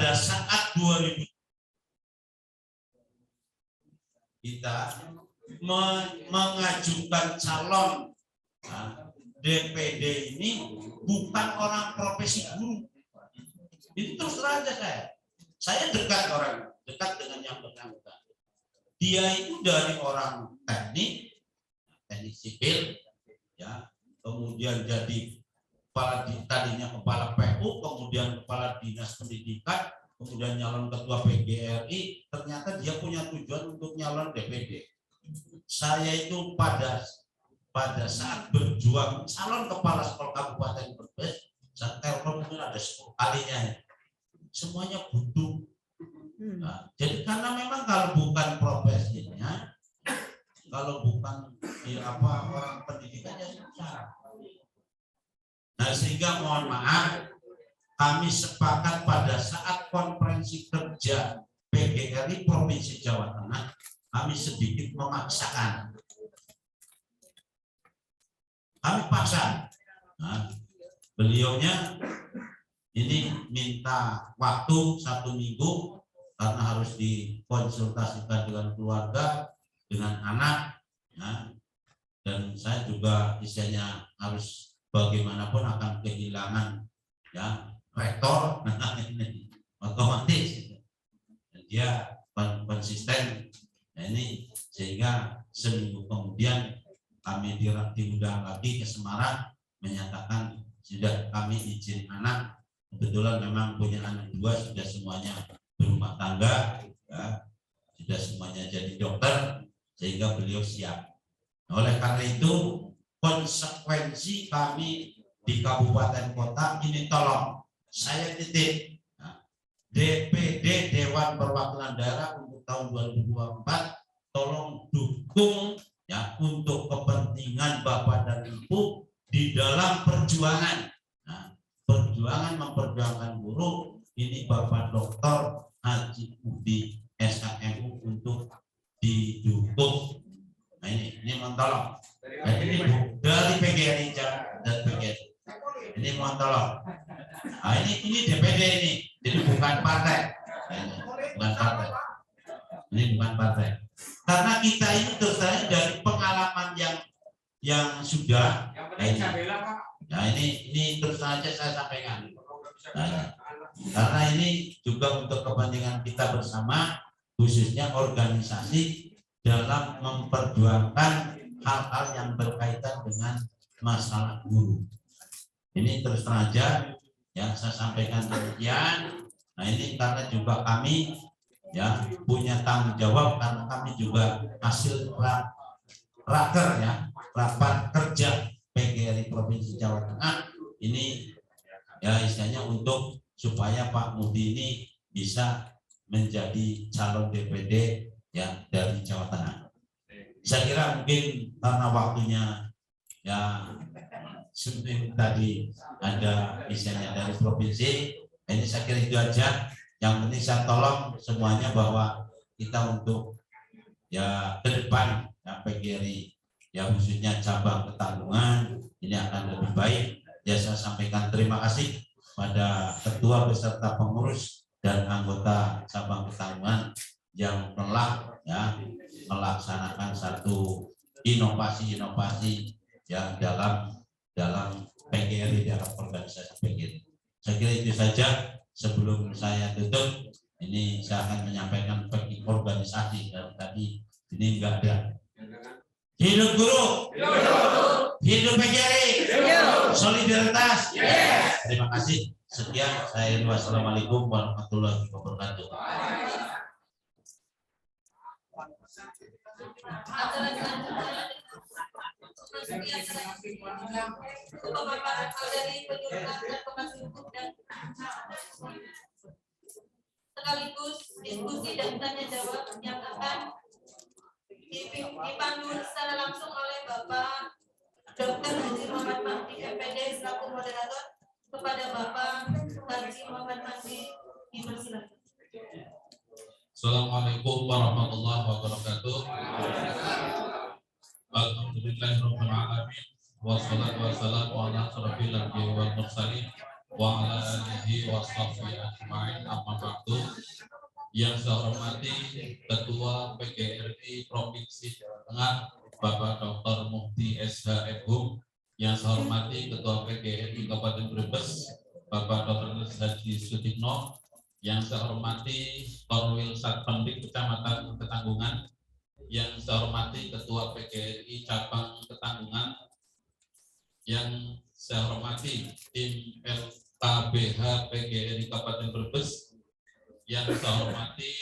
pada saat 2000 kita mengajukan calon DPD ini bukan orang profesi guru. Itu terus terang aja saya dekat dengan yang bersangkutan. Dia itu dari orang teknik sipil, ya, kemudian jadi tadinya kepala PU, kemudian kepala dinas pendidikan, kemudian nyalon ketua PGRI. Ternyata dia punya tujuan untuk nyalon DPD. Saya itu pada saat berjuang calon kepala sekolah Kabupaten Brebes, saya telepon mungkin ada 10 kalinya, semuanya butuh. Nah, jadi karena memang kalau bukan profesinya, kalau bukan orang pendidikannya susah. Nah, sehingga mohon maaf, kami sepakat pada saat konferensi kerja PGRI Provinsi Jawa Tengah, kami sedikit memaksakan. Kami paksa. Nah, beliaunya ini minta waktu 1 minggu karena harus dikonsultasikan dengan keluarga, dengan anak, ya. Dan saya juga isinya harus bagaimanapun akan kehilangan, ya, rektor, ini otomatis dia konsisten. Nah, ini sehingga seminggu kemudian kami diundang lagi ke Semarang, menyatakan sudah kami izin anak. Kebetulan memang punya anak 2, sudah semuanya berumah tangga, ya, sudah semuanya jadi dokter, sehingga beliau siap. Nah, oleh karena itu konsekuensi kami di kabupaten kota ini, tolong saya titip, nah, DPD Dewan Perwakilan Daerah untuk tahun 2024 tolong dukung, ya, untuk kepentingan Bapak dan Ibu di dalam perjuangan. Nah, perjuangan memperjuangkan guru ini Bapak Dr. Haji Budi SKMU untuk didukung. Nah, ini mohon tolong. Dan ini dari PGRI dan PGRI. Ini mohon tolong. Nah, ini DPD ini, jadi bukan partai. Ini bukan partai. Ini bukan partai. Karena kita ini terus terang dari pengalaman yang sudah. Nah, ini terus saja saya sampaikan. Nah, karena ini juga untuk kepentingan kita bersama, khususnya organisasi dalam memperjuangkan hal-hal yang berkaitan dengan masalah guru. Ini terus terang aja, ya, saya sampaikan demikian. Nah, ini karena juga kami, ya, punya tanggung jawab karena kami juga hasil raker, ya, rapat kerja PGRI Provinsi Jawa Tengah ini, ya, istilahnya untuk supaya Pak Mudi ini bisa menjadi calon DPD, ya, dari Jawa Tengah. Saya kira mungkin karena waktunya, ya, seperti tadi ada istilahnya dari provinsi, ini saya kira itu aja. Yang penting saya tolong semuanya bahwa kita untuk, ya, ke depan, ya, PGRI, ya, khususnya cabang Ketanggungan ini akan lebih baik. Ya, saya sampaikan terima kasih pada ketua beserta pengurus dan anggota cabang Ketanggungan yang telah, ya, melaksanakan satu inovasi, ya, dalam PGRI, dalam organisasi PGRI. Saya kira itu saja. Sebelum saya tutup, ini saya akan menyampaikan bagi organisasi dan tadi ini enggak ada. Hidup guru, hidup PGRI, solidaritas. Terima kasih. Sekian, saya wassalamualaikum warahmatullahi wabarakatuh. Sekaligus diskusi dan tanya jawab yang akan dipandu secara langsung oleh Bapak Dr. Haji Muhammad Mahdi MPD selaku moderator. Kepada Bapak Haji Muhammad Mahdi dipersilakan. Assalamualaikum warahmatullahi wabarakatuh. Alhamdulillahirabbil alamin wassalatu wassalamu ala asyrofil anbiya'i wal mursalin wa ala alihi washabbihi ajma'in. Amma ba'd. Yang saya hormati Ketua PGRI Provinsi Jawa Tengah, Bapak Dr. Mufti SH.M. Yang saya hormati Ketua PGRI Kabupaten Brebes, Bapak Dr. Haji Sutikno. Yang saya hormati Korwil Satpamdik Kecamatan Ketanggungan. Yang saya hormati Ketua PGRI Cabang Ketanggungan. Yang saya hormati tim LKBH PGRI Kabupaten Brebes. Yang saya hormati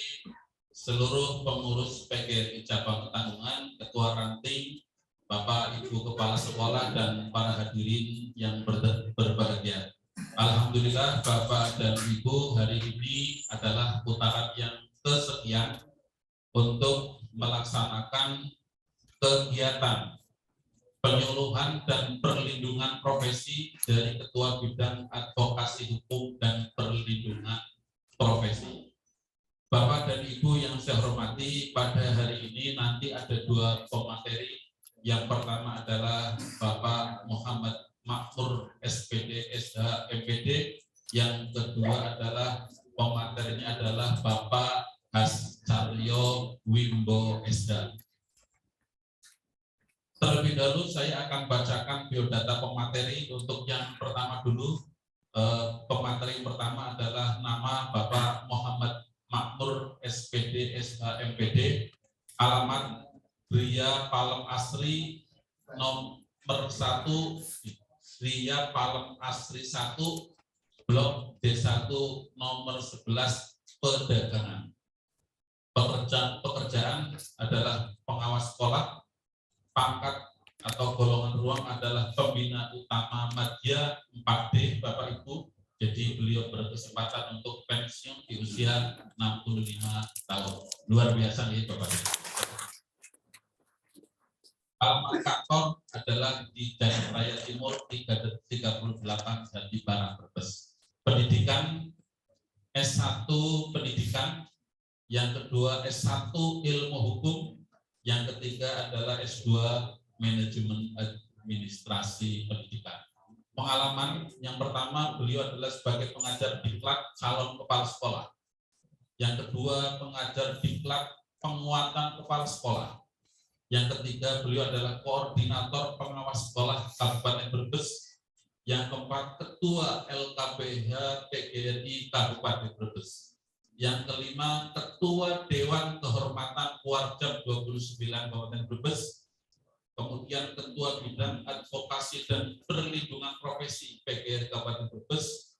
seluruh pengurus PGRI Cabang Ketanggungan, Ketua Ranting, Bapak Ibu Kepala Sekolah, dan para hadirin yang berbahagia. Alhamdulillah Bapak dan Ibu, hari ini adalah putaran yang kesekian untuk melaksanakan kegiatan penyuluhan dan perlindungan profesi dari Ketua Bidang Advokasi Hukum dan Perlindungan Profesi. Bapak dan Ibu yang saya hormati, pada hari ini nanti ada dua pemateri. Yang pertama adalah Bapak Muhammad Makmur SPD SH MPD. Yang kedua adalah pematerinya adalah Bapak Hascaryo Wimbo SH. Terlebih dahulu saya akan bacakan biodata pemateri. Untuk yang pertama dulu, pemateri pertama adalah nama Bapak Muhammad Makmur SPD SH MPD, alamat Ria Palem Asri nomor 1, Ria Palem Asri 1, Blok D1 nomor 11, Perdagangan. Pekerjaan adalah pengawas sekolah. Pangkat atau golongan ruang adalah pembina utama Madya 4D, Bapak Ibu. Jadi beliau berkesempatan untuk pensiun di usia 65 tahun. Luar biasa nih Bapak Ibu. Alamat kantor adalah di Jalan Raya Timur 38 Jati Barang Brebes. Pendidikan S1 pendidikan, yang kedua S1 ilmu hukum, yang ketiga adalah S2 manajemen administrasi pendidikan. Pengalaman yang pertama, beliau adalah sebagai pengajar diklat calon kepala sekolah. Yang kedua, pengajar diklat penguatan kepala sekolah. Yang ketiga, beliau adalah koordinator pengawas sekolah Kabupaten Brebes. Yang keempat, ketua LKBH PGRI Kabupaten Brebes. Yang kelima, Ketua Dewan Kehormatan Kuarjam 29 Kabupaten Brebes. Kemudian Ketua Bidang Advokasi dan Perlindungan Profesi PGRI Kabupaten Brebes.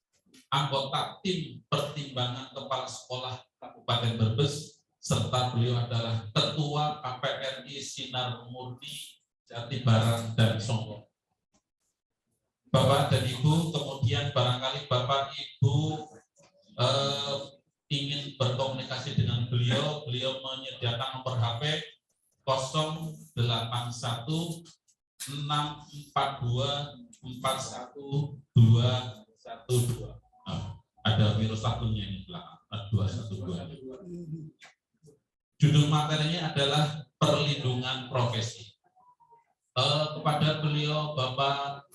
Anggota Tim Pertimbangan Kepala Sekolah Kabupaten Brebes. Serta beliau adalah Ketua KPRI Sinar Murni Jati Barang dan Songkok. Bapak dan Ibu, kemudian barangkali Bapak Ibu ingin berkomunikasi dengan beliau menyediakan nomor HP 081 642 41212. Ada virus satunya ini belakang 212. Judul materinya adalah perlindungan profesi. Kepada beliau Bapak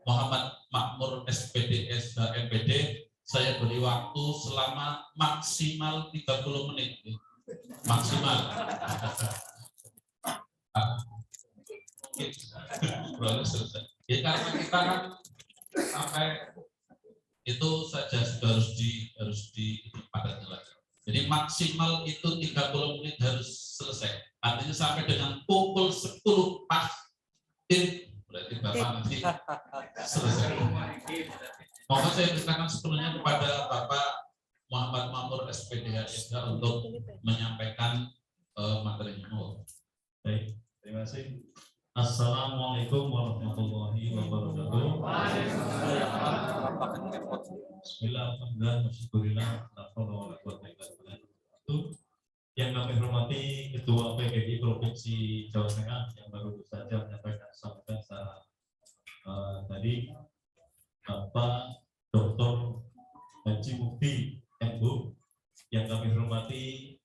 Muhammad Makmur SPD SH MPD, saya beri waktu selama maksimal 30 menit. Maksimal. Ya, karena kita kan sampai itu saja sudah harus dipadatkan lagi. Jadi maksimal itu 30 menit harus selesai. Artinya sampai dengan pukul 10 pas berarti Bapak nanti selesai. Mohon saya berikan sepenuhnya kepada Bapak Muhammad Makmur SPD SH untuk menyampaikan materinya. Baik, terima kasih. Assalamualaikum warahmatullahi wabarakatuh. Bismillahirrahmanirrahim. Yang kami hormati Ketua PGRI Provinsi Jawa Tengah yang baru saja menyampaikan sambutan tadi, Bapak Dr. Haji Mufti MU. Yang kami hormati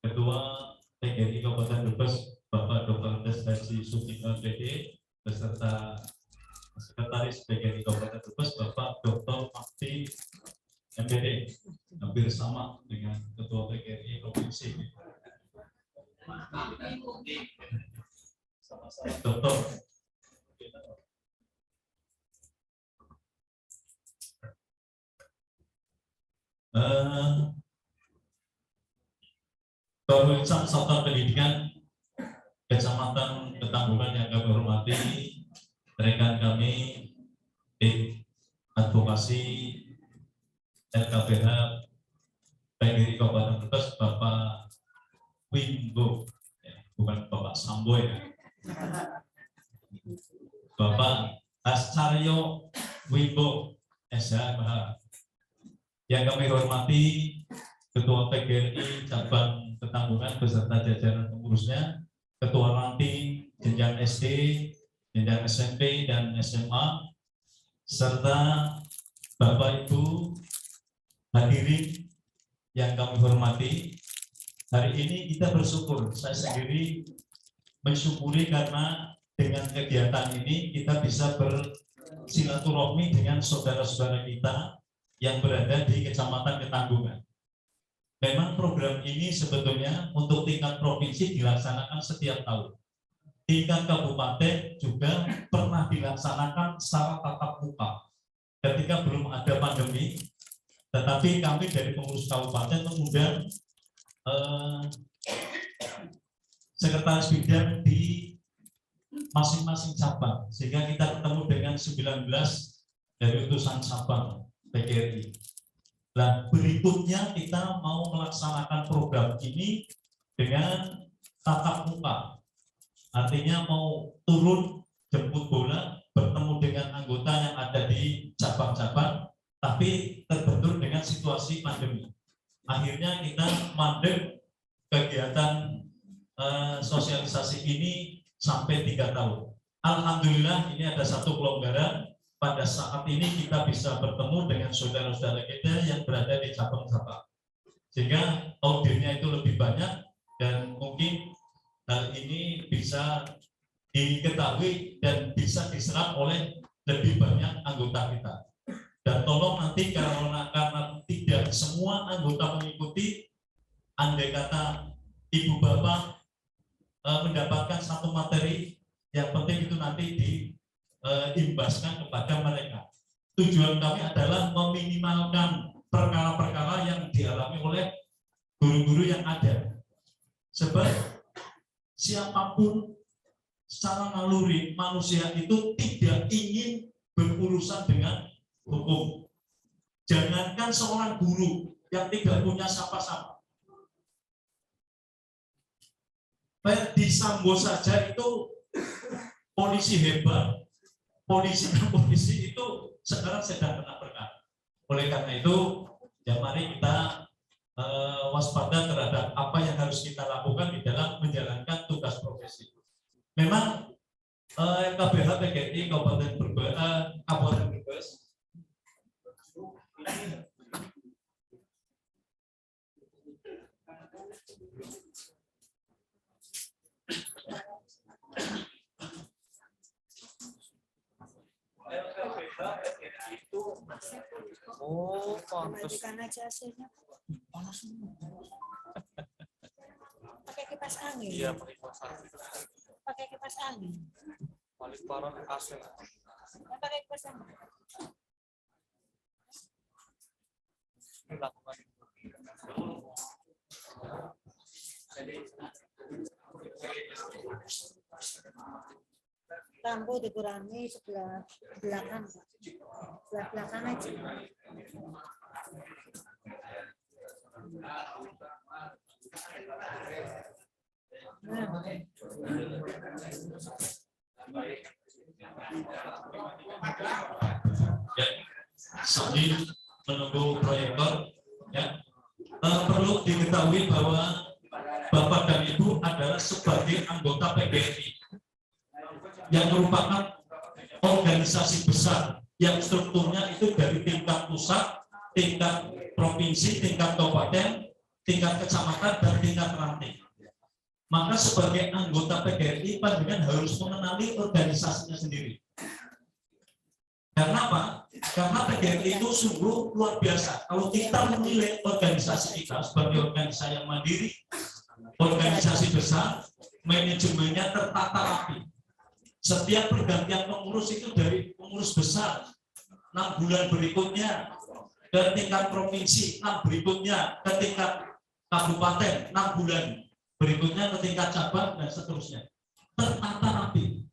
Ketua PGRI Kabupaten Brebes, Bapak Dr. Haji Sutikno PD, beserta Sekretaris PGRI Kabupaten Brebes, Bapak Dr. Mufti MPD. Hampir sama dengan Ketua PGRI Provinsi. Sama-sama Dr. Perusahaan Satuan Pendidikan Kecamatan Ketanggungan yang kami hormati, rekan kami tim advokasi LKPH PGRI Kabupaten Brebes, Bapak Wimbo, bukan Bapak Sambo ya, Bapak Ascaryo Wimbo SHMH. Yang kami hormati Ketua PGRI Cabang Ketanggungan beserta jajaran pengurusnya, Ketua Ranting jenjang SD, jenjang SMP dan SMA, serta Bapak Ibu hadirin yang kami hormati. Hari ini kita bersyukur, saya sendiri mensyukuri karena dengan kegiatan ini kita bisa bersilaturahmi dengan saudara-saudara kita yang berada di Kecamatan Ketanggungan. Memang program ini sebetulnya untuk tingkat provinsi dilaksanakan setiap tahun. Tingkat kabupaten juga pernah dilaksanakan secara tatap muka ketika belum ada pandemi. Tetapi kami dari pengurus kabupaten mengundang sekretaris bidang di masing-masing cabang, sehingga kita ketemu dengan 19 dari utusan cabang PGRI. Nah, berikutnya kita mau melaksanakan program ini dengan tatap muka. Artinya mau turun jemput bola, bertemu dengan anggota yang ada di cabang-cabang, tapi terbentur dengan situasi pandemi. Akhirnya kita mandek kegiatan sosialisasi ini sampai 3 tahun. Alhamdulillah ini ada satu kelonggaran. Pada saat ini kita bisa bertemu dengan saudara-saudara kita yang berada di cabang-cabang, sehingga audionya itu lebih banyak dan mungkin hal ini bisa diketahui dan bisa diserap oleh lebih banyak anggota kita. Dan tolong nanti karena tidak semua anggota mengikuti, andai kata ibu bapak mendapatkan satu materi, yang penting itu nanti diimbaskan kepada mereka. Tujuan kami adalah meminimalkan perkara-perkara yang dialami oleh guru-guru yang ada. Sebab siapapun secara naluri manusia itu tidak ingin berurusan dengan hukum. Jangankan seorang guru yang tidak punya siapa-siapa. Ferdi Sambo saja itu polisi hebat. Polisi itu sekarang sedang kena perkara. Oleh karena itu, ya mari kita waspada terhadap apa yang harus kita lakukan di dalam menjalankan tugas profesi. Memang LKPH PGRI Kabupaten Brebes Kembalikan aja hasilnya. Panas semua. Pakai kipas angin. Iya, pakai kipas angin. Pakai kipas angin. Paling parah AC. Pakai kipas angin. Lakukan. Lampu dikurangi sebelah belakang. Sebelah belakang aja. Ya, sambil menunggu proyektor, ya, perlu diketahui bahwa Bapak dan Ibu adalah sebagai anggota PGRI yang merupakan organisasi besar yang strukturnya itu dari tingkat pusat, tingkat provinsi, tingkat kabupaten, tingkat kecamatan, dan tingkat ranting. Maka sebagai anggota PGRI, panjenengan harus mengenali organisasinya sendiri. Karena apa? Karena PGRI itu sungguh luar biasa. Kalau kita menilai organisasi kita sebagai organisasi yang mandiri, organisasi besar, manajemennya tertata rapi. Setiap pergantian pengurus itu dari pengurus besar 6 bulan berikutnya ke tingkat provinsi, 6 berikutnya ke tingkat kabupaten, 6 bulan berikutnya ke tingkat cabang dan seterusnya. Tertata rapi.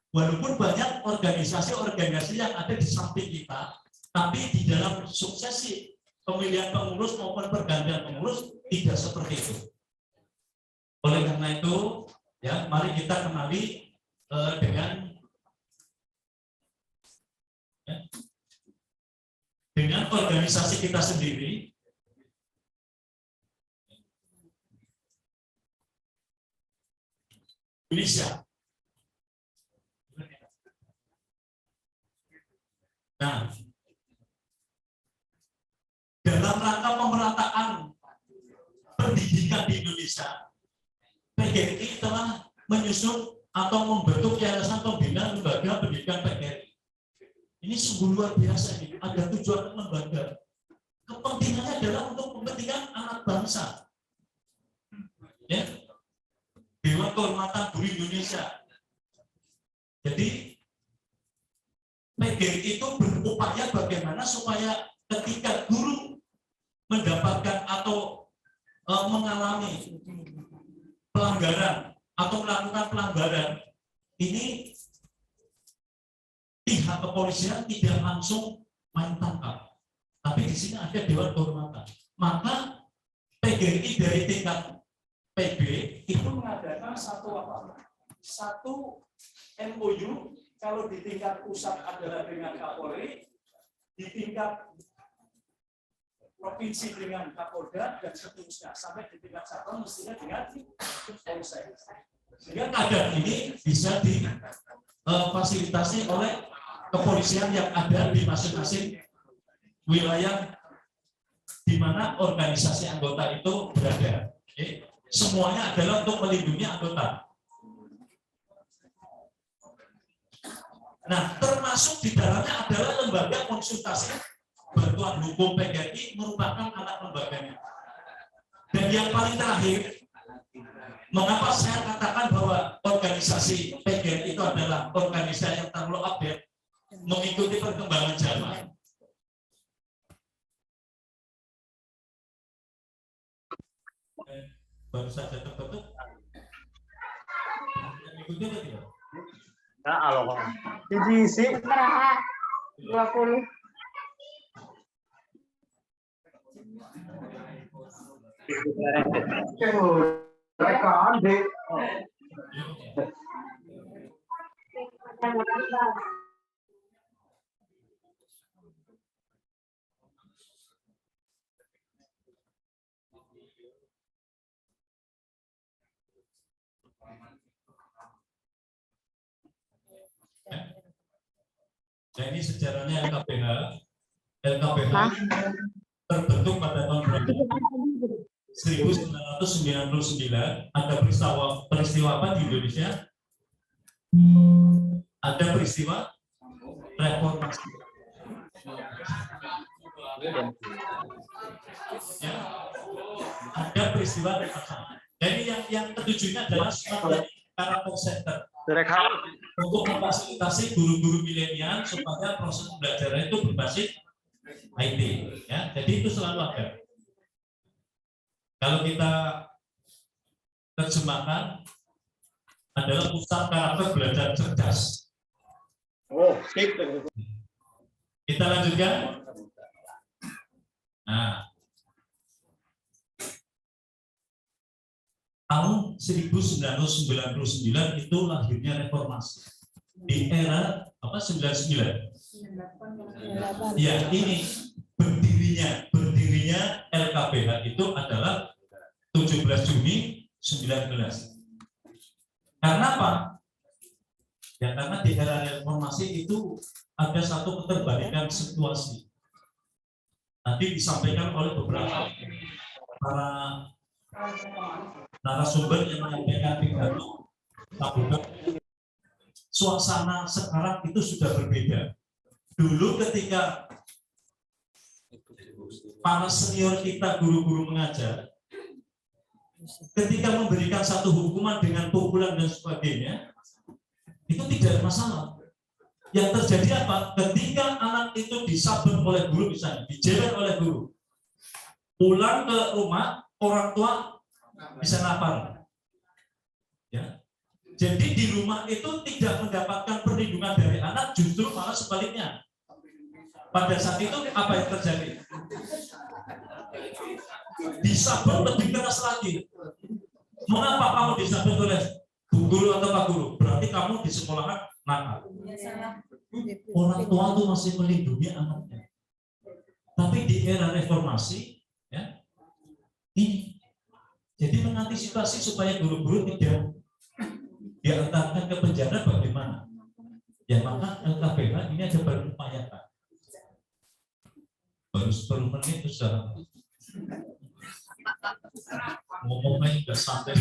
Walaupun banyak organisasi-organisasi yang ada di samping kita, tapi di dalam suksesi pemilihan pengurus maupun pergantian pengurus tidak seperti itu. Oleh karena itu, ya, mari kita kenali dengan organisasi kita sendiri. Indonesia. Nah, dalam rangka pemerataan pendidikan di Indonesia, PGRI telah menyusun atau membentuk yayasan pembina lembaga pendidikan PGRI. Ini sungguh luar biasa ini. Ada tujuan lembaga. Kepentingannya adalah untuk kepentingan anak bangsa. Ya, Dewan Kehormatan Guru Indonesia. Jadi PGRI itu berupaya bagaimana supaya ketika guru mendapatkan atau mengalami pelanggaran atau melakukan pelanggaran, ini pihak kepolisian tidak langsung main tangkap, tapi di sini ada Dewan Kehormatan. Maka PGRI dari tingkat PB itu mengadakan satu MOU. Kalau di tingkat pusat adalah dengan Kapolri, di tingkat provinsi dengan Kapolda dan seterusnya, sampai di tingkat cabang mestinya dengan Polsek. Sehingga keadaan ini bisa difasilitasi oleh kepolisian yang ada di masing-masing wilayah di mana organisasi anggota itu berada. Semuanya adalah untuk melindungi anggota. Nah, termasuk di dalamnya adalah lembaga konsultasi bantuan hukum PGRI merupakan anak lembaganya. Dan yang paling terakhir, mengapa saya katakan bahwa organisasi PGRI itu adalah organisasi yang terlalu update, mengikuti perkembangan zaman. Baru saja tertutup. Mengikuti atau tidak? Nah, aloh. Jadi sih 20. Rekan deh. Nah, ini sejarahnya LKPH terbentuk pada tahun berapa? 1999. Ada peristiwa apa di Indonesia? Ada peristiwa reformasi. Ya, ada peristiwa reformasi. Jadi yang ketujuhnya adalah karakter center untuk memfasilitasi guru-guru milenial supaya proses pembelajaran itu berbasis IT. Ya, jadi itu selalu ada. Kalau kita terjemahkan adalah pusat karakter belajar cerdas. Oh, sip. Kita lanjutkan. Nah, tahun 1999 itu lahirnya reformasi di era apa 99. Ya, ini berdirinya LKPH itu adalah 17 Juni 19. Karena apa? Ya karena di era reformasi itu ada satu keterbalikan situasi. Tadi disampaikan oleh beberapa para narasumber yang menyampaikan pidato. Suasana sekarang itu sudah berbeda. Dulu ketika para senior kita guru-guru mengajar, ketika memberikan satu hukuman dengan pukulan dan sebagainya, itu tidak ada masalah. Yang terjadi apa? Ketika anak itu disabet oleh guru, misalnya dijewer oleh guru, pulang ke rumah, orang tua bisa lapar. Ya. Jadi di rumah itu tidak mendapatkan perlindungan dari anak, justru malah sebaliknya. Pada saat itu apa yang terjadi? Disabet lebih keras lagi. Mengapa kamu disabet oleh bu guru atau pak guru? Berarti kamu di sekolahan nakal. Orang tua itu masih melindungi anaknya. Tapi di era reformasi, ya, ini jadi mengantisipasi supaya guru-guru tidak diantarkan ke penjara bagaimana? Ya maka LKPH ini ada berupayakan. Baru 10 menit itu sudah ngomongnya juga sampai.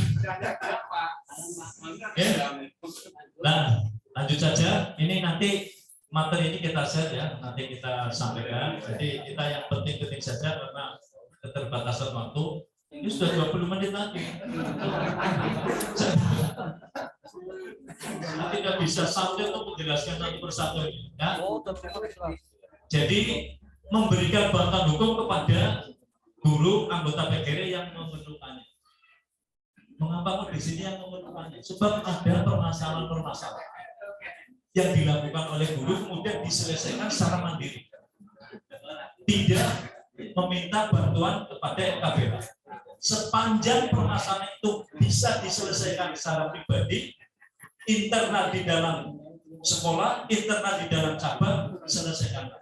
Nah, lanjut saja. Ini nanti materi ini kita share ya, nanti kita sampaikan. Jadi kita yang penting-penting saja karena keterbatasan waktu. Ini sudah 20 menit lagi. Nanti tidak bisa sampai untuk menjelaskan satu persatu ini. Ya. Jadi memberikan bantuan hukum kepada guru anggota PGRI yang memerlukannya. Mengapa kok di sini yang memerlukannya? Sebab ada permasalahan-permasalahan yang dilakukan oleh guru kemudian diselesaikan secara mandiri. Tidak meminta bantuan kepada LKPH. Sepanjang permasalahan itu bisa diselesaikan secara pribadi, internal di dalam sekolah, internal di dalam cabang, selesaikan.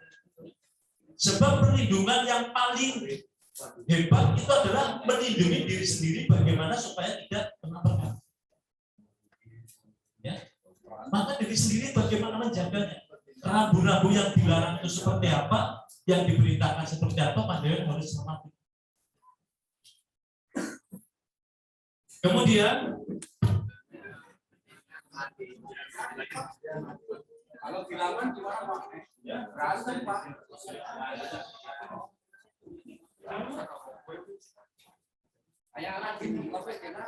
Sebab perlindungan yang paling hebat itu adalah melindungi diri sendiri bagaimana supaya tidak kena. Ya. Maka diri sendiri bagaimana menjaganya. Rambu-rambu yang dilarang itu seperti apa, yang diberitakan seperti apa, pandangan harus sama. Kemudian kalau dilawan gimana Pak? Ya, rasain Pak. Kayak anak gini, kopet kena.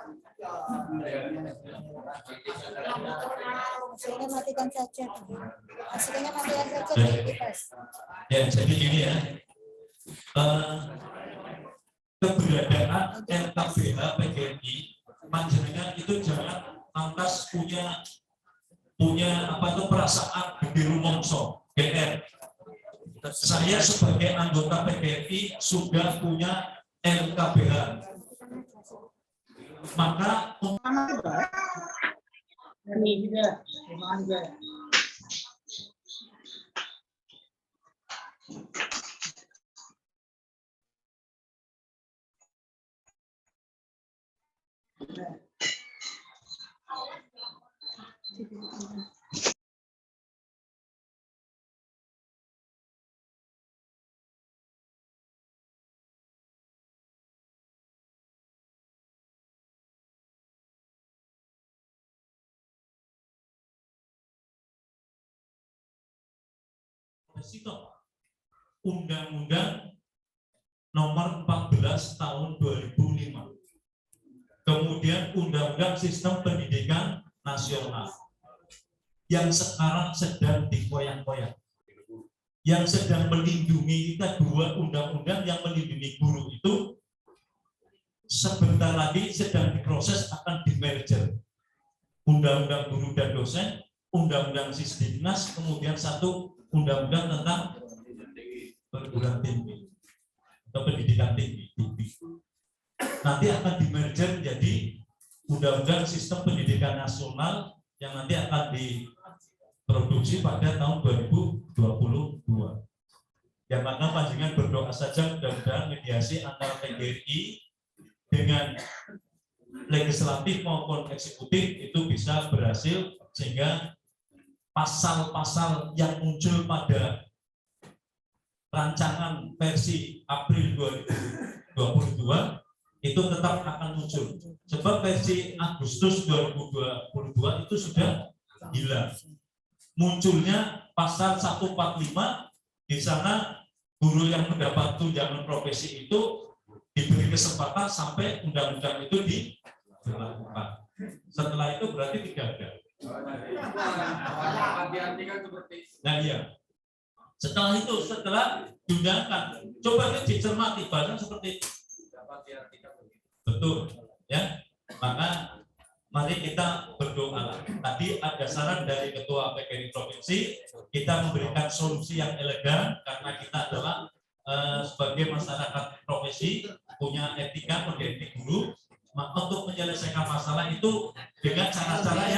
Hasilnya matikan saja. Hasilnya matikan saja di tes. Ya, jadi gini ya. Keberadaan LKPH PGRI panjenengan itu jangan lantas punya apa itu perasaan gede rumongso GR. Saya sebagai anggota PGRI sudah punya LKPH. Maka Undang-Undang Nomor 14 Tahun 2005. Kemudian Undang-Undang Sistem Pendidikan Nasional yang sekarang sedang dikoyak-koyak. Yang sedang melindungi kita dua undang-undang yang melindungi guru itu sebentar lagi sedang diproses akan di-merger. Undang-Undang Guru dan Dosen, Undang-Undang Sisdiknas, kemudian satu undang-undang tentang perguruan tinggi atau pendidikan tinggi. Nanti akan di-merger menjadi Undang-Undang Sistem Pendidikan Nasional yang nanti akan diproduksi pada tahun 2022. Yang mana panjenengan berdoa saja mudah-mudahan mediasi antara PGRI dengan legislatif maupun eksekutif itu bisa berhasil sehingga pasal-pasal yang muncul pada rancangan versi April 2022 itu tetap akan muncul. Sebab versi Agustus 2022 itu sudah hilang. Munculnya pasal 145 di sana guru yang mendapat tunjangan profesi itu diberi kesempatan sampai undang-undang itu diberlakukan. Setelah itu berarti tidak ada. Diartikan seperti Nah iya. Setelah diundangkan, coba dicermati bahasa seperti itu. dapat diartikan begitu. Betul, ya. Maka mari kita berdoa. Tadi ada saran dari Ketua PKRI Provinsi, kita memberikan solusi yang elegan karena kita adalah sebagai masyarakat profesi punya etika, kode etik guru. Maka untuk menyelesaikan masalah itu dengan cara-cara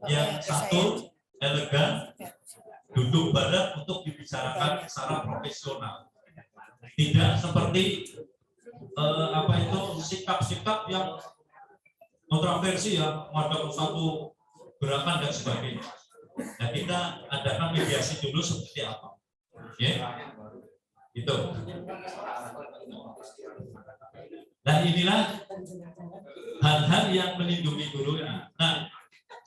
yang satu, elegan, duduk bareng untuk dibicarakan secara profesional. Tidak seperti sikap-sikap yang kontroversi ya, ada satu gerakan dan sebagainya. Nah, kita adakan mediasi dulu seperti apa. Ya. Itu. Dan inilah hal-hal yang melindungi guru. Nah,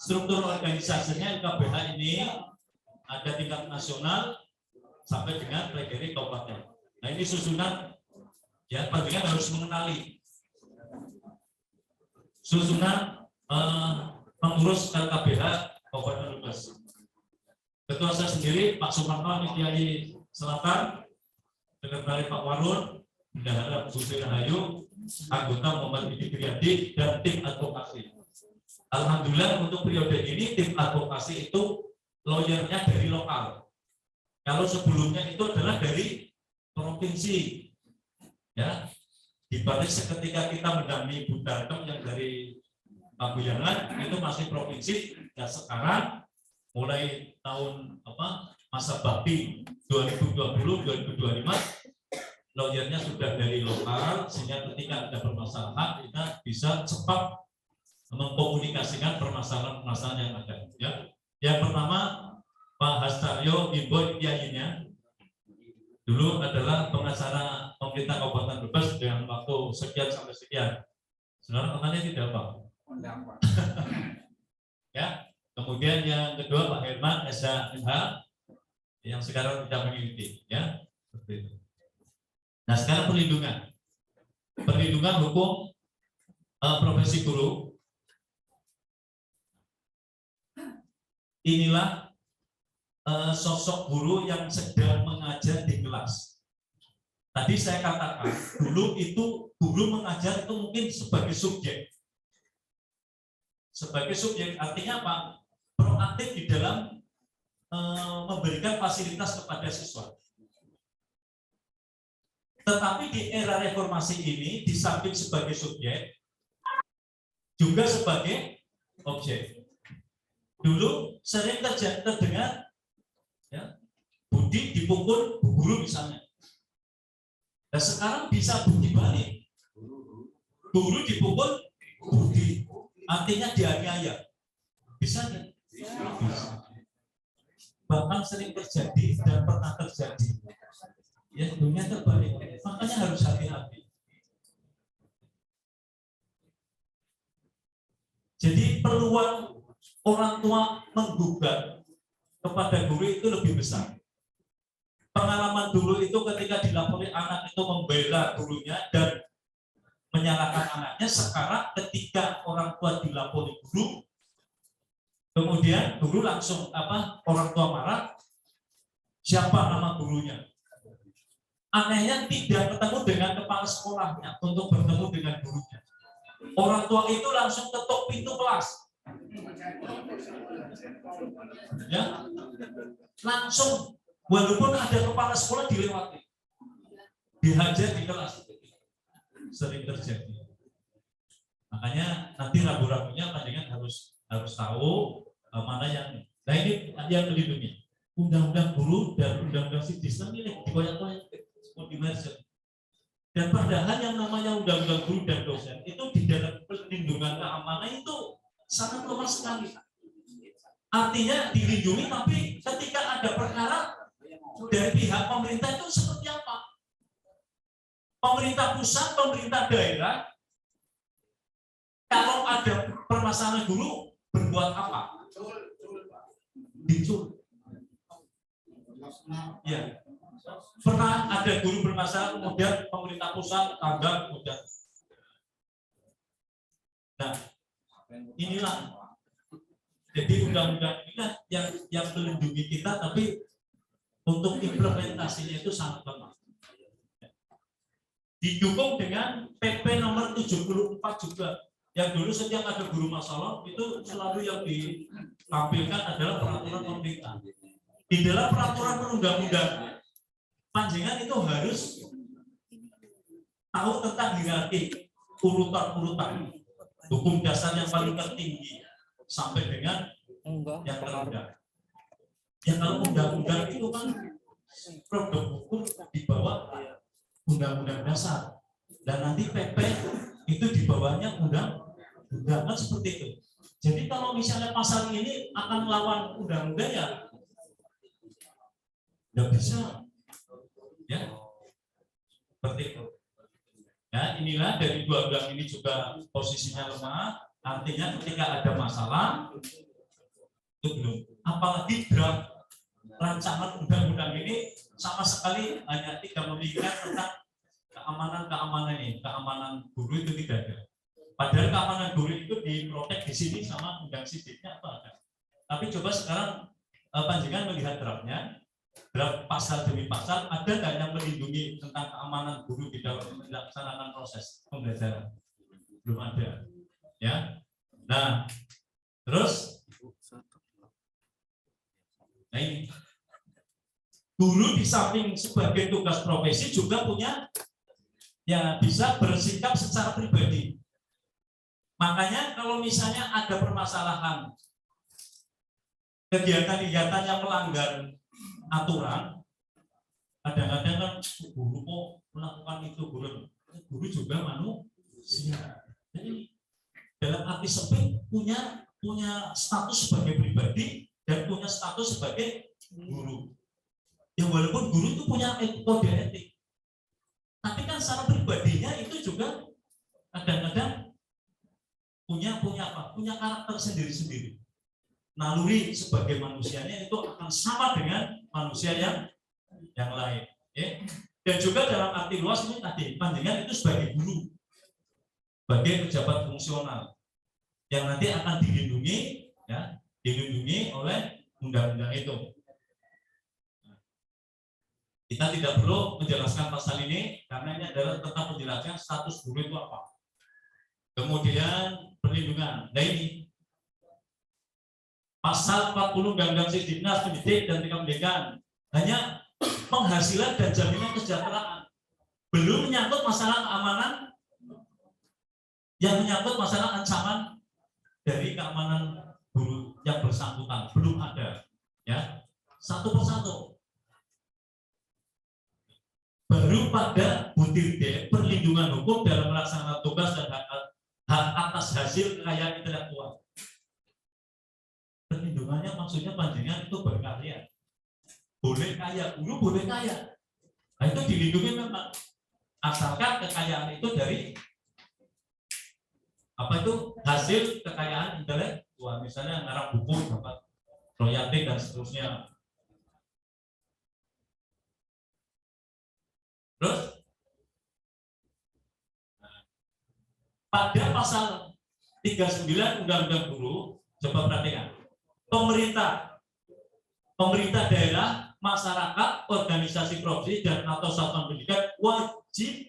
struktur organisasinya LKBH ini ada tingkat nasional sampai dengan PGRI kabupaten. Nah, ini susunan ya, panjenengan harus mengenali susunan pengurus LKBH Kabupaten Brebes. Ketua saya sendiri Pak Sumarno Kiai Selatan, Sekretaris Pak Warun, Bendahara Bu Sri Rahayu, anggota Muhammad Bidi Priadi, dan tim advokasi. Alhamdulillah untuk periode ini tim advokasi itu lawyernya dari lokal. Kalau sebelumnya itu adalah dari provinsi, ya. Dibalik seketika kita mendampingi Bu Darkem yang dari Pabuyangan itu masih provinsi, dan sekarang mulai tahun masa bakti 2020-2025 lawyernya sudah dari lokal, sehingga ketika ada permasalahan kita bisa cepat mengkomunikasikan permasalahan-permasalahan yang ada. Ya. Yang pertama Pak Hastaryo Ibu Kiainya dulu adalah pengacara pemerintah Kabupaten Brebes dengan waktu sekian sampai sekian. Sebenarnya makanya tidak apa. Ya. Kemudian yang kedua Pak Herman SHMH yang sekarang tidak mengikuti, ya. Seperti itu. Nah, sekarang perlindungan hukum profesi guru. Inilah sosok guru yang sedang mengajar di kelas. Tadi saya katakan dulu itu guru mengajar itu mungkin sebagai subjek. Sebagai subjek artinya apa? Proaktif di dalam memberikan fasilitas kepada siswa. Tetapi di era reformasi ini di samping sebagai subjek juga sebagai objek. Dulu sering terdengar ya, Budi dipukul Bu Guru misalnya. Dan sekarang bisa Budi balik. Guru dipukul Budi, artinya dianiaya. Bisa kan? Bisa. Bahkan sering terjadi dan pernah terjadi. Ya, dunia terbalik. Makanya harus hati-hati. Jadi peluang orang tua menggugat kepada guru itu lebih besar. Pengalaman dulu itu ketika dilapori anak itu membela gurunya dan menyalahkan anaknya. Sekarang ketika orang tua dilapori guru, kemudian guru langsung orang tua marah, siapa nama gurunya? Anehnya tidak ketemu dengan kepala sekolahnya untuk bertemu dengan gurunya. Orang tua itu langsung ketuk pintu kelas. Ya, langsung walaupun ada kepala sekolah dilewati, dihajar di kelas, sering terjadi. Makanya nanti ragu-ragunya panjangan harus tahu mana yang. Nah ini yang melindungi. Undang-undang guru dan undang-undang Sidistem ini dikoyak-koyak di merger. Dan padahal yang namanya undang-undang guru dan dosen itu di dalam perlindungan keamanan itu sangat lemah sekali. Artinya dilindungi, tapi ketika ada perkara dari pihak pemerintah itu seperti apa? Pemerintah pusat, pemerintah daerah, kalau ada permasalahan guru berbuat apa? Dicul. Ya, pernah ada guru bermasalah, kemudian pemerintah pusat tanggap, kemudian. Nah, inilah. Jadi undang-undang inilah yang melindungi kita, tapi untuk implementasinya itu sangat lemah. Didukung dengan PP nomor 74 juga. Yang dulu setiap ada guru masalah itu selalu yang ditampilkan adalah peraturan pemerintah. Di dalam peraturan perundang-undangan, panjenengan itu harus tahu tentang hierarki, urutan-urutan hukum dasar yang paling tertinggi sampai dengan yang terendah. Ya kalau undang-undang itu kan produk hukum di bawah undang-undang dasar, dan nanti PP itu di bawahnya undang-undang, kan seperti itu. Jadi kalau misalnya pasal ini akan melawan undang-undang, ya nggak bisa, ya seperti itu. Ya, inilah dari dua undang ini juga posisinya lemah. Artinya ketika ada masalah itu belum. Apalagi draft rancangan undang-undang ini sama sekali hanya tidak memikirkan tentang keamanan ini, keamanan guru itu tidak ada. Padahal keamanan guru itu diprotek di sini sama undang sidiknya apa ada. Tapi coba sekarang panjenengan melihat draftnya. Draft pasal demi pasal ada nggak yang melindungi tentang keamanan guru di dalam melaksanakan proses pembelajaran? Belum ada, ya. Nah, terus, nah ini guru di samping sebagai tugas profesi juga punya, ya bisa bersikap secara pribadi. Makanya kalau misalnya ada permasalahan kegiatan-kegiatan yang melanggar aturan, kadang-kadang kan guru kok melakukan itu, guru juga manusia. Jadi dalam arti sempit punya status sebagai pribadi dan punya status sebagai guru. Ya walaupun guru itu punya kode etik, tapi kan secara pribadinya itu juga kadang-kadang punya apa? Punya karakter sendiri-sendiri. Naluri sebagai manusianya itu akan sama dengan manusia yang lain, ya. Dan juga dalam arti luas ini tadi panjenengan itu sebagai guru, sebagai pejabat fungsional yang nanti akan dilindungi, ya, dilindungi oleh undang-undang itu. Kita tidak perlu menjelaskan pasal ini karena ini adalah tentang penjelasan status guru itu apa. Kemudian perlindungan. Nah ini pasal 40 Undang-Undang Dinas Pendidik dan Pendidikan hanya penghasilan dan jaminan kesejahteraan, belum menyangkut masalah keamanan yang menyangkut masalah ancaman dari keamanan guru yang bersangkutan, belum ada, ya. Satu persatu. Baru pada butir D perlindungan hukum dalam melaksanakan tugas dan hak atas hasil kekayaan intelektual. Perlindungannya maksudnya panjenengan itu berkarya, boleh kaya, guru boleh kaya, nah itu dilindungi memang, asalkan kekayaan itu dari apa itu hasil kekayaan intelektual, misalnya ngarang buku dapat royalti dan seterusnya. Terus pada pasal 39 Undang-Undang Guru, coba perhatikan. Pemerintah daerah, masyarakat, organisasi profesi dan atau satuan pendidikan wajib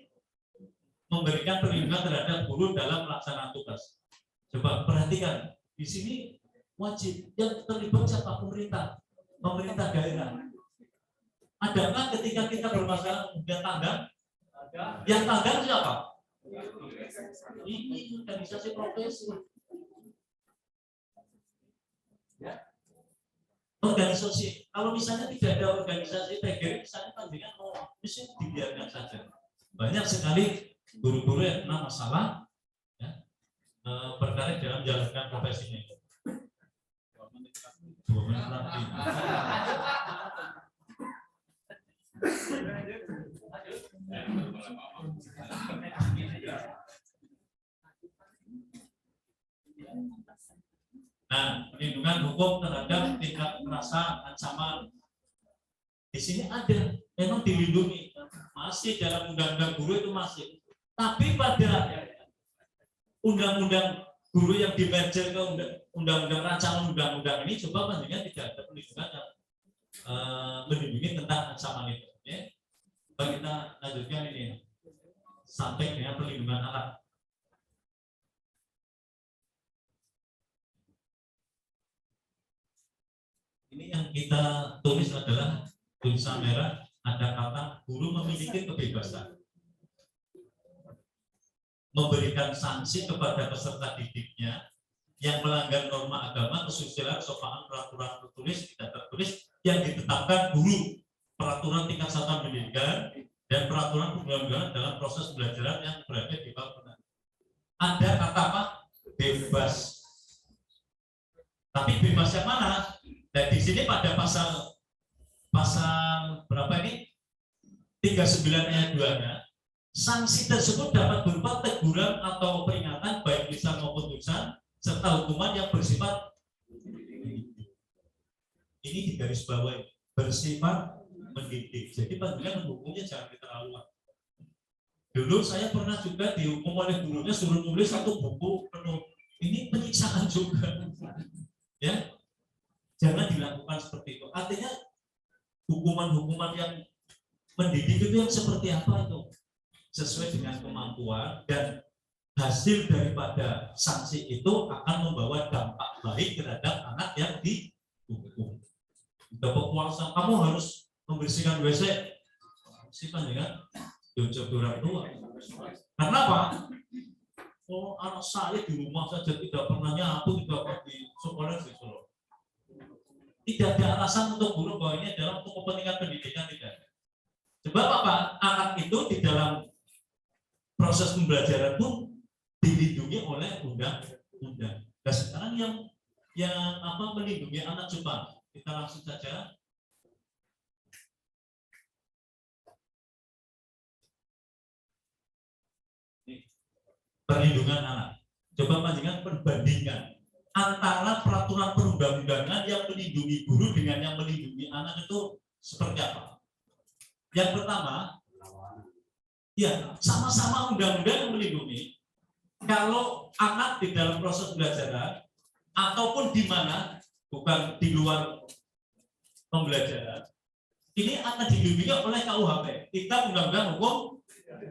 memberikan perlindungan terhadap guru dalam pelaksanaan tugas. Coba perhatikan di sini wajib, yang terlibat siapa? Pemerintah daerah. Adakah ketika kita bermasalah kemudian tanggap? Yang tanggap siapa? Ini organisasi profesi. Organisasi, kalau misalnya tidak ada organisasi PGRI, misalnya panjenengan mau mesti dibiarkan saja. Banyak sekali guru-guru yang kena masalah, ya, berkarir dalam menjalankan profesinya. 2 menit lagi. Nah, perlindungan hukum terhadap tindak kekerasan, ancaman Di sini ada, memang dilindungi, masih dalam undang-undang guru itu masih. Tapi pada undang-undang guru yang dimerger ke undang-undang rancangan undang-undang ini, coba panjenengan tidak ada perlindungan yang melindungi tentang ancaman itu. Ya. Coba kita lanjutkan ini sampai dengan perlindungan anak. Ini yang kita tulis adalah tulisan merah, ada kata guru memiliki kebebasan memberikan sanksi kepada peserta didiknya yang melanggar norma agama, kesusilaan, kesopanan, peraturan tertulis, tidak tertulis yang ditetapkan guru, peraturan tingkat satuan pendidikan dan peraturan perundang-undangan dalam proses pembelajaran yang berada di bawah. Ada kata apa? Bebas. Tapi bebas yang mana? Dan di sini pada pasal berapa ini? 39 ayat 2-nya, sanksi tersebut dapat berupa teguran atau peringatan baik lisan maupun tulisan serta hukuman yang bersifat ini di garis bawah ini, bersifat mendidik. Jadi panjenengan menghukumnya jangan keterlaluan. Dulu saya pernah juga dihukum oleh gurunya suruh nulis satu buku penuh. Ini penyiksaan juga. Ya. Jangan dilakukan seperti itu. Artinya hukuman-hukuman yang mendidik itu yang seperti apa itu? Sesuai dengan kemampuan dan hasil daripada sanksi itu akan membawa dampak baik terhadap anak yang dihukum. Dapat kuasa, kamu harus membersihkan WC. Simpan dengan jauh-jauh orang tua. Karena apa? Oh, anak saya di rumah saja tidak pernah nyapu, tidak pernah di sekolah di Solo. Tidak ada alasan untuk guru bahwa ini adalah untuk kepentingan pendidikan, tidak. Sebab apa? Anak itu di dalam proses pembelajaran pun dilindungi oleh undang-undang. Nah, sekarang yang melindungi anak, coba kita langsung saja. Perlindungan anak. Coba panjenengan perbandingkan antara peraturan perundang-undangan yang melindungi guru dengan yang melindungi anak itu seperti apa? Yang pertama, ya sama-sama undang-undang yang melindungi. Kalau anak di dalam proses pembelajaran ataupun di mana, bukan di luar pembelajaran, ini akan dilindungi oleh KUHP, Kitab Undang-Undang Hukum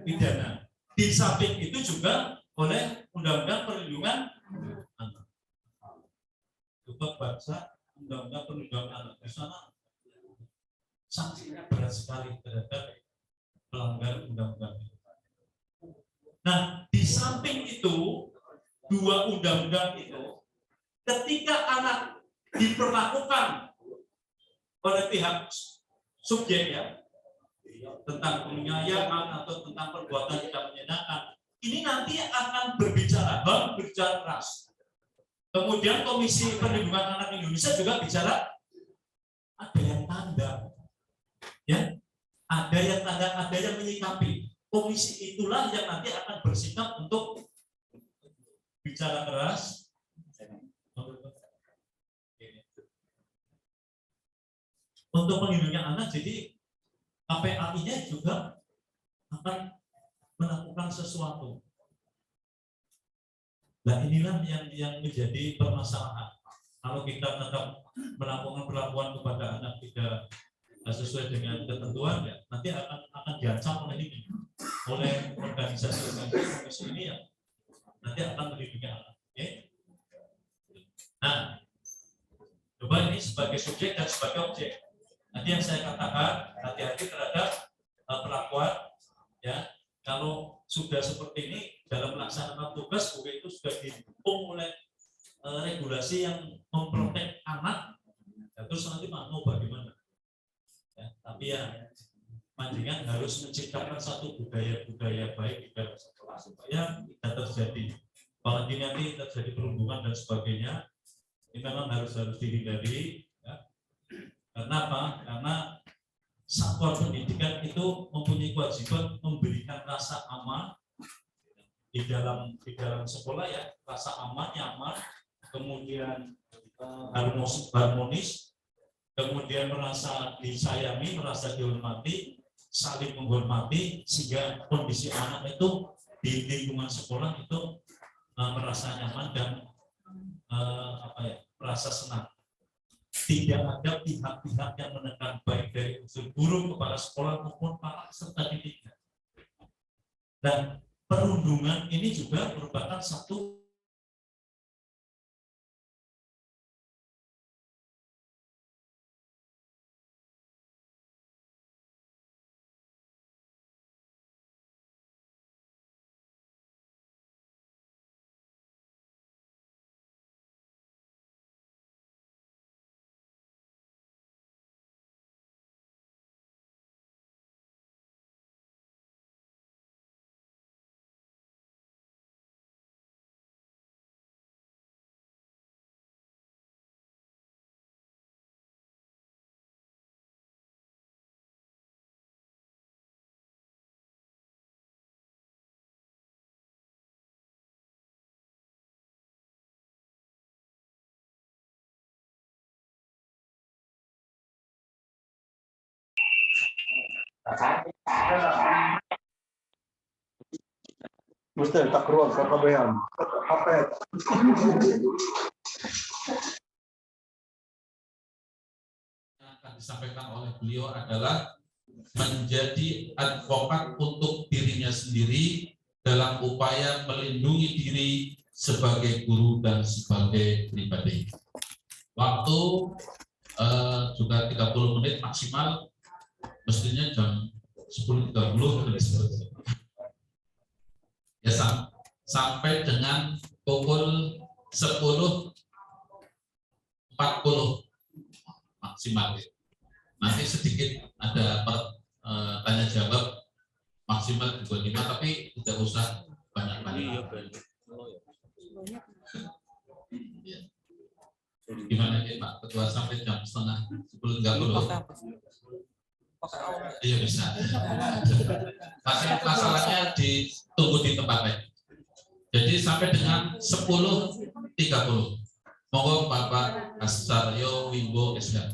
Pidana. Di samping itu juga oleh Undang-Undang Perlindungan Anak. Coba baca Undang-Undang Perlindungan Anak. Di sana sanksinya berat sekali terhadap pelanggar undang-undang itu. Nah, di samping itu, dua undang-undang itu, ketika anak diperlakukan oleh pihak subjek ya, tentang penganiayaan atau tentang perbuatan tidak menyenangkan, ini nanti akan berbicara keras. Kemudian Komisi Perlindungan Anak Indonesia juga bicara, ada yang tanda, ya, ada yang tanda, ada yang menyikapi. Komisi itulah yang nanti akan bersikap untuk bicara keras. Untuk melindungi anak, jadi KPAI-nya juga akan melakukan sesuatu. Nah, inilah yang menjadi permasalahan. Kalau kita tetap melakukan perlakuan kepada anak tidak sesuai dengan ketentuan, ya nanti akan diancam oleh ini, oleh organisasi ini ya, nanti akan melindungi anak. Okay? Nah, coba ini sebagai subjek dan sebagai objek. Nanti yang saya katakan, hati-hati terhadap perlakuan, ya. Kalau sudah seperti ini dalam melaksanakan tugas, itu sudah didukung oleh regulasi yang memprotek anak, ya, terus nanti mau bagaimana? Ya, tapi ya, panjenengan harus menciptakan satu budaya baik di dalam sekolah supaya tidak terjadi. Kalau nanti terjadi perundungan dan sebagainya, ini memang harus dihindari. Ya. Karena apa? Karena satuan pendidikan itu mempunyai kewajiban memberikan rasa aman di dalam sekolah, ya, rasa aman, nyaman, kemudian harmonis, kemudian merasa disayangi, merasa dihormati, saling menghormati, sehingga kondisi anak itu di lingkungan sekolah itu merasa nyaman dan merasa senang. Tidak ada pihak-pihak yang menekan, baik dari unsur guru, kepala sekolah maupun para peserta didik. Dan perundungan ini juga merupakan satu Mesti tak keluar ke kabehan. Apa? Yang akan disampaikan oleh beliau adalah menjadi advokat untuk dirinya sendiri dalam upaya melindungi diri sebagai guru dan sebagai pribadi. Waktu juga 30 menit maksimal, mestinya jam 10.30 ya, sampai dengan pukul 10.40 maksimal. Nanti sedikit ada tanya jawab maksimal 25, tapi tidak usah banyak-banyak. Ya. Gimana nih Pak Ketua, sampai jam 10.30? Iya bisa. Masalahnya ditunggu di tempat lain. Jadi sampai dengan 10.30. Monggo Bapak Astaryo Wimbo SH.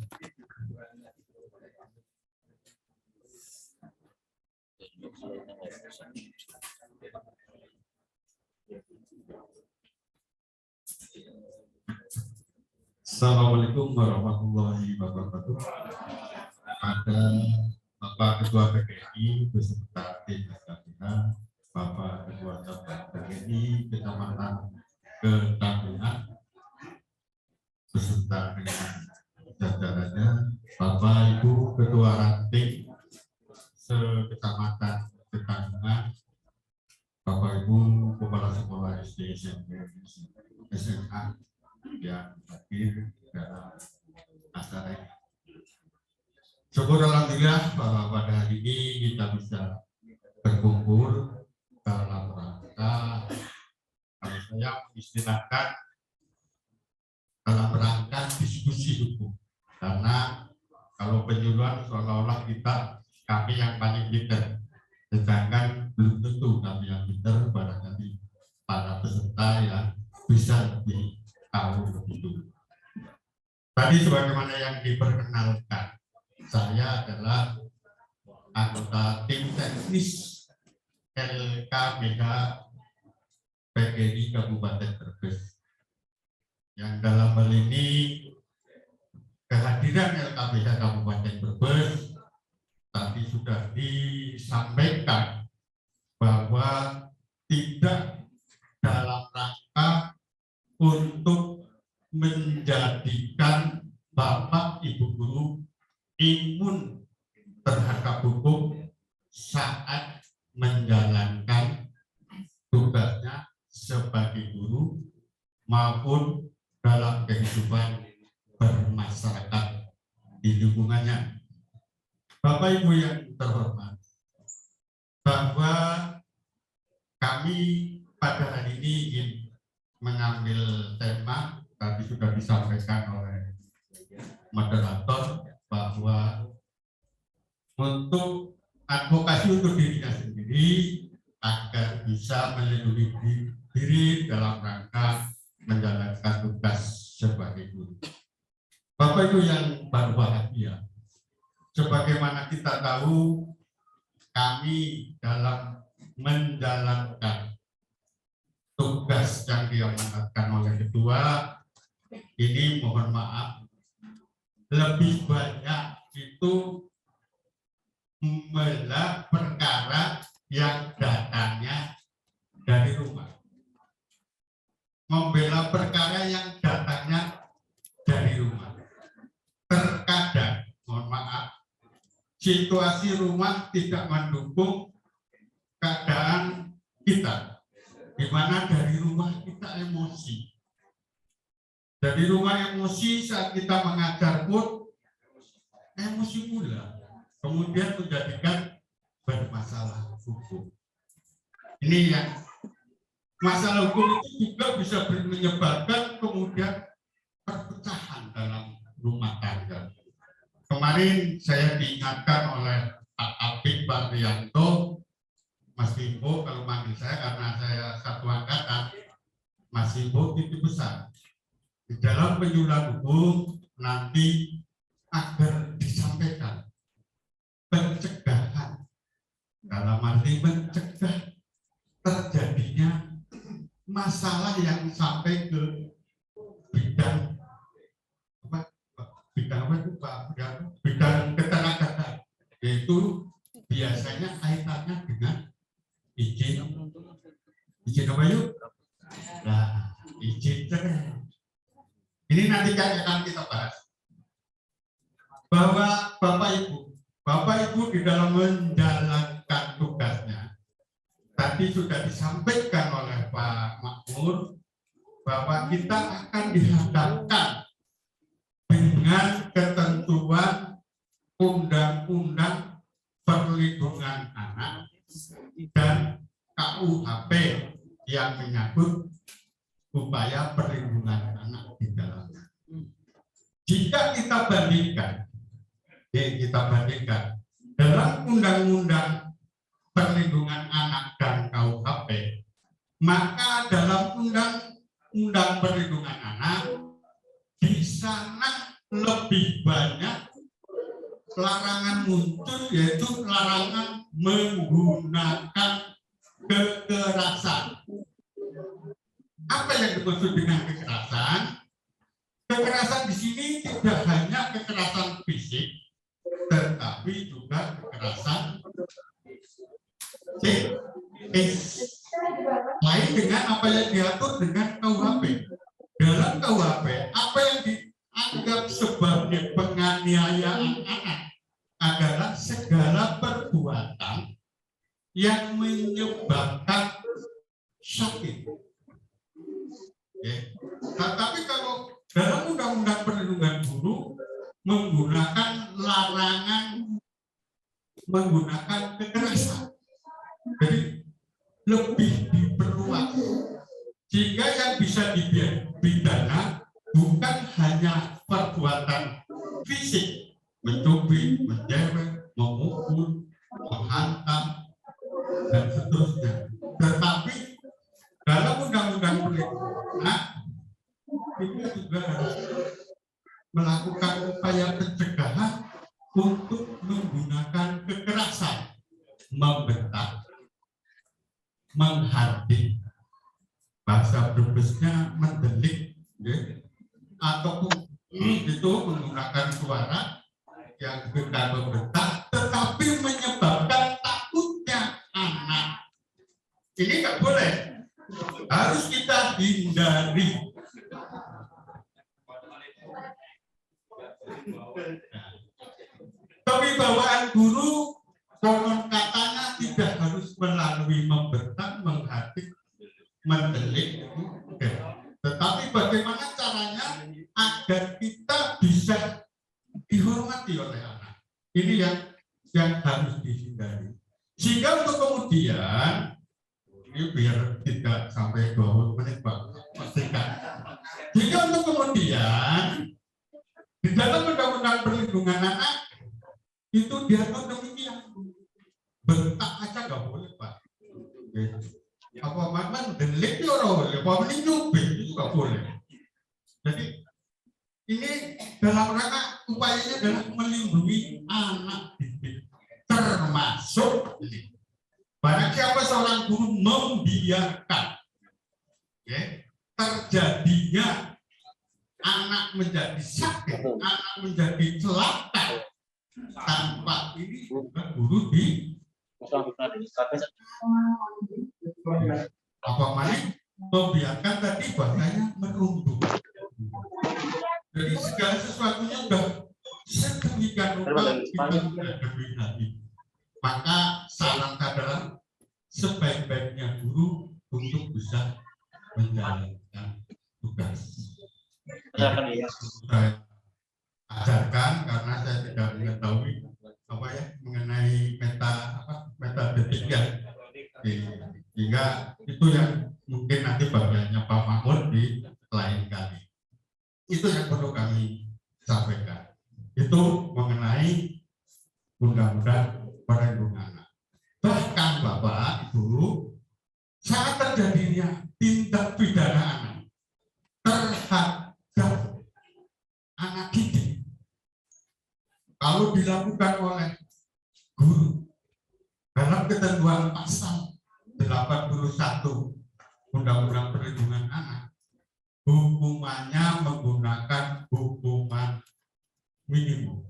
Assalamualaikum warahmatullahi wabarakatuh. Pada Bapak Ketua PGRI beserta tim SKPH, Bapak Ketua Cabang PGRI Kecamatan Ketambuhan beserta dengan jajarannya, Bapak Ibu Ketua Ranting se-Kecamatan Ketambuhan, Bapak Ibu Kepala Sekolah SD, SMP, SMA yang hadir dalam acara ini. Syukur alhamdulillah bahwa pada hari ini kita bisa berkumpul dalam rangka, kalau saya istilahkan dalam rangka diskusi hukum. Karena kalau penyuluhan seolah-olah kami yang paling pintar, sedangkan belum tentu kami yang pintar, barangkali para peserta yang bisa lebih tahu lebih dulu. Tadi sebagaimana yang diperkenalkan, saya adalah anggota tim teknis LKBH PGRI Kabupaten Brebes. Yang dalam hal ini kehadiran LKBH Kabupaten Brebes tadi sudah disampaikan bahwa tidak dalam rangka untuk menjadikan Bapak Ibu guru imun terhadap hukum saat menjalankan tugasnya sebagai guru maupun dalam kehidupan bermasyarakat di lingkungannya. Bapak Ibu yang terhormat, bahwa kami pada hari ini ingin mengambil tema, tadi sudah disampaikan oleh moderator, bahwa untuk advokasi untuk dirinya sendiri agar bisa melindungi diri dalam rangka menjalankan tugas sebagai guru. Bapak Bapak Ibu yang berbahagia, sebagaimana kita tahu, kami dalam menjalankan tugas yang diamanatkan oleh ketua, ini mohon maaf, lebih banyak itu membela perkara yang datangnya dari rumah. Membela perkara yang datangnya dari rumah. Terkadang, mohon maaf, situasi rumah tidak mendukung keadaan kita, di mana dari rumah kita emosi. Dari rumah emosi saat kita mengajar pun emosi pula, kemudian menjadikan bermasalah hukum. Ini yang masalah hukum itu juga bisa menyebabkan kemudian perpecahan dalam rumah tangga. Kemarin saya diingatkan oleh Pak Apik, Pak Rianto, Mas Bimbo, kalau manggil saya karena saya satu angkatan, Mas Bimbo itu besar. Di dalam penyuluhan hukum nanti agar disampaikan pencegahan, dalam arti mencegah terjadinya masalah yang sampai ke bidang bidang ketenagakan, yaitu biasanya kaitannya dengan izin apa yuk? Nah, izin cerai. Ini nanti akan kita bahas bahwa Bapak Ibu di dalam menjalankan tugasnya tadi sudah disampaikan oleh Pak Makmur bahwa kita akan dihadapkan dengan ketentuan Undang-Undang Perlindungan Anak dan KUHP yang menyangkut upaya perlindungan anak di dalamnya. Jika kita bandingkan dalam Undang-Undang Perlindungan Anak dan KUHP, maka dalam Undang-Undang Perlindungan Anak di sana lebih banyak larangan muncul, yaitu larangan menggunakan kekerasan. Apa yang dimaksud dengan kekerasan? Kekerasan di sini tidak hanya kekerasan fisik, tetapi juga kekerasan lain dengan apa yang diatur dengan KUHP. Dalam KUHP, apa yang dianggap sebagai penganiayaan anak adalah segala perbuatan yang menyebabkan sakit. Tetapi kalau dalam Undang-Undang Perlindungan Guru menggunakan larangan menggunakan kekerasan, jadi lebih diperluas sehingga yang bisa dipidana bukan hanya perbuatan fisik, mencubit, menjewek, memukul, menghantam, dan seterusnya, tetapi dalam Undang-Undang Perlindungan Anak kita juga harus melakukan upaya pencegahan untuk menggunakan kekerasan, membentak, menghardik, bahasa Brebesnya mendelik, ataupun itu menggunakan suara yang bukan membentak, tetapi menyebabkan takutnya anak. Ini nggak boleh, harus kita hindari. Kewibawaan guru konon katanya tidak harus melalui membentak, menghardik, mendelik, tetapi bagaimana caranya agar kita bisa dihormati oleh anak. Ini yang harus dihindari. Sehingga untuk kemudian ini biar tidak sampai 20 menit Pak, pastikan. Sehingga untuk kemudian di dalam Undang-Undang Perlindungan Anak itu diatur demikian, bentak aja nggak boleh Pak. Apa mana delik ya boleh, apa ini nyubit itu nggak boleh. Jadi Ini dalam rangka upayanya adalah melindungi anak didik, termasuk ini. Barang siapa seorang guru membiarkan terjadinya anak menjadi sakit, anak menjadi celaka tanpa ini guru di apa mana membiarkan tadi bahasanya merunduk. Jadi segala sesuatunya sudah sedemikian rupa kita menghadapi hati. Maka saran adalah sebaik-baiknya guru untuk bisa menjalankan tugas. Saya ajarkan karena saya tidak mengetahui apa ya mengenai detik ya. Sehingga itu yang mungkin nanti bagiannya Pak Mahmud di lain kali. Itu yang perlu kami sampaikan. Itu mengenai undang-undang perlindungan anak. Bahkan Bapak Ibu, saat terjadinya tindak pidana anak terhadap anak didik, kalau dilakukan oleh guru dalam ketentuan pasal 81 Undang-Undang Perlindungan Anak, hukumannya menggunakan hukuman minimum.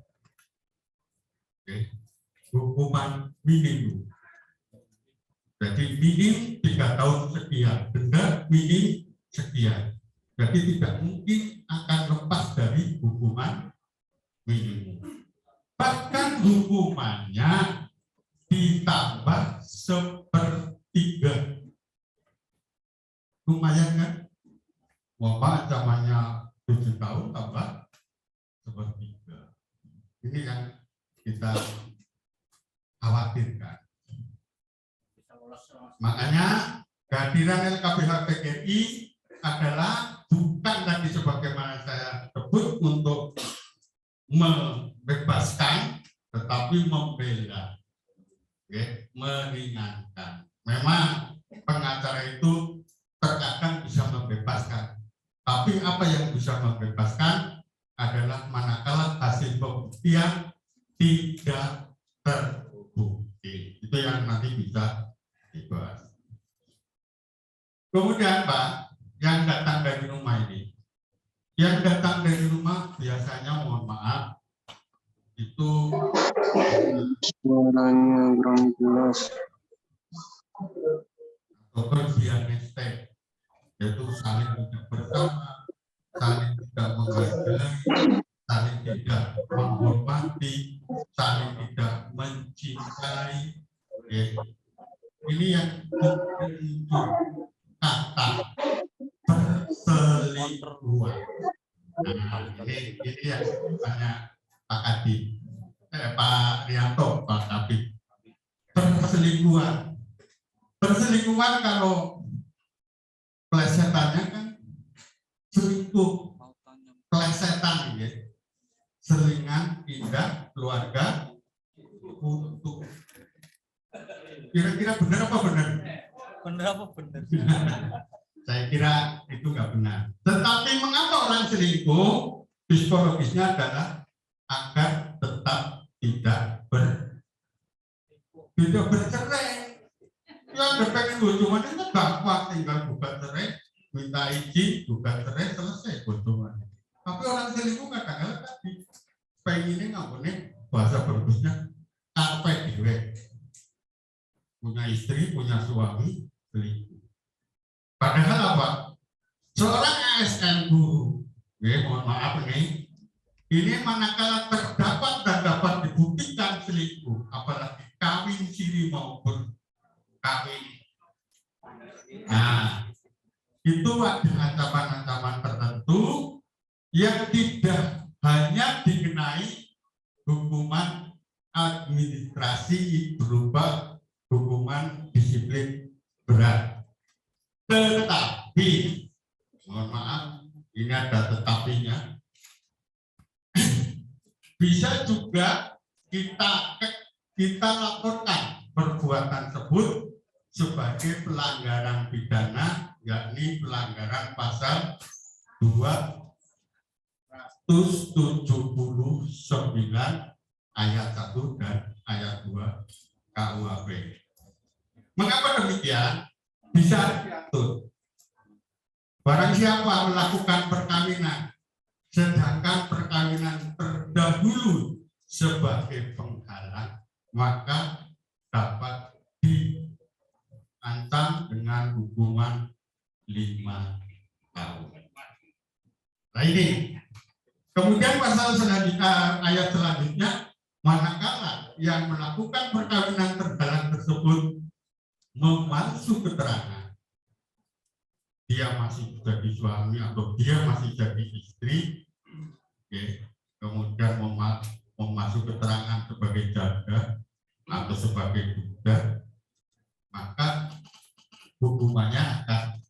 Hukuman minimum. Jadi minim 3 tahun sekian, denda minim sekian. Jadi tidak mungkin akan lepas dari hukuman minimum. Bahkan hukumannya ditambah 1/3. Lumayan kan? Bapak ancamannya 7 tahun tambah 1/3. Ini yang kita khawatirkan. Makanya kehadiran LKPH PGRI adalah bukan tadi sebagaimana saya sebut untuk membebaskan, tetapi membela, meringankan. Memang pengacara itu terkadang bisa membebaskan, tapi apa yang bisa membebaskan adalah manakala hasil pembuktian tidak terbukti. Itu yang nanti bisa dibahas. Kemudian Pak, yang datang dari rumah ini, yang datang dari rumah biasanya mohon maaf itu suaranya kurang jelas. atau kelebihan estek, yaitu saling tidak bersama, saling tidak menghargai, saling tidak menghormati, saling tidak mencintai. Ini yang muncul kata perselingkuhan. Nah, ini yang banyak Pak Kadi, Pak Rianto, Pak Kabit. Perselingkuhan. Perselingkuhan kalau plesetannya kan selingkuh, plesetan ya. Selingan, indah, keluarga, untuk. Kira-kira benar apa benar? Benar apa benar? Saya kira itu nggak benar. Tetapi mengapa orang selingkuh? Psikologisnya adalah agar tetap tidak bercerai. Yang berpengen hubungan itu gampang, tinggal gugat cerai, minta izin, gugat cerai, selesai hubungan. Tapi orang selingkuh kadang-kadang tadi pengennya ngapain bahasa bagusnya karpet dewe. Punya istri, punya suami, selingkuh. Padahal apa? Seorang ASN guru, mohon maaf ini manakala terdapat dan dapat dibuktikan selingkuh, apalagi kawin siri maupun kawin. Nah, itu ada ancaman-ancaman tertentu yang tidak hanya dikenai hukuman administrasi berupa hukuman disiplin berat, tetapi mohon maaf ini ada tetapinya, bisa juga kita laporkan perbuatan tersebut sebagai pelanggaran pidana, yakni pelanggaran pasal 2 ayat 1 dan ayat 2 KUHP. Mengapa demikian? Bisa diatur. Barang siapa melakukan perkawinan, sedangkan perkawinan terdahulu sebagai penghalang, maka dapat diancam dengan hukuman 5 tahun. Nah ini. Kemudian pasal selanjutnya, ayat selanjutnya, manakala yang melakukan perkawinan terhalang tersebut memalsu keterangan, dia masih jadi suami atau dia masih jadi istri, kemudian memalsu keterangan sebagai janda atau sebagai budak, maka hukumannya akan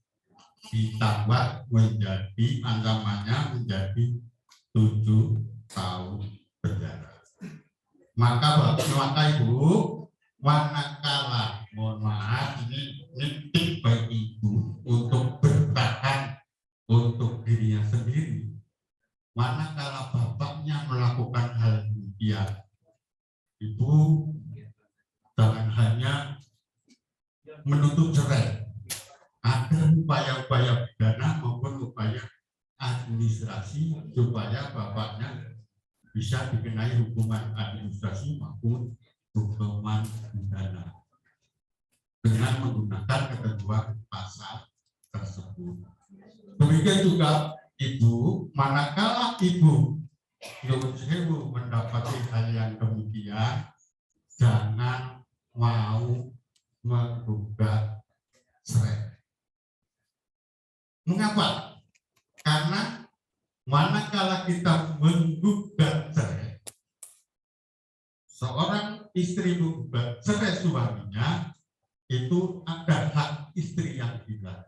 ditambah menjadi, ancamannya menjadi 7 tahun penjara. Maka Ibu, manakala, mohon maaf, ini tip bagi Ibu untuk bertahan untuk dirinya sendiri. Manakala bapaknya melakukan hal demikian, Ibu jangan hanya menuntut cerai. Ada upaya-upaya pidana maupun upaya administrasi supaya bapaknya bisa dikenai hukuman administrasi maupun hukuman pidana dengan menggunakan ketentuan pasal tersebut. Demikian juga Ibu, manakala Ibu mendapati hal yang demikian, jangan mau menggugat cerai. Mengapa? Karena manakala kita menggugat cerai, seorang istri menggugat cerai suaminya, itu ada hak istri yang hilang.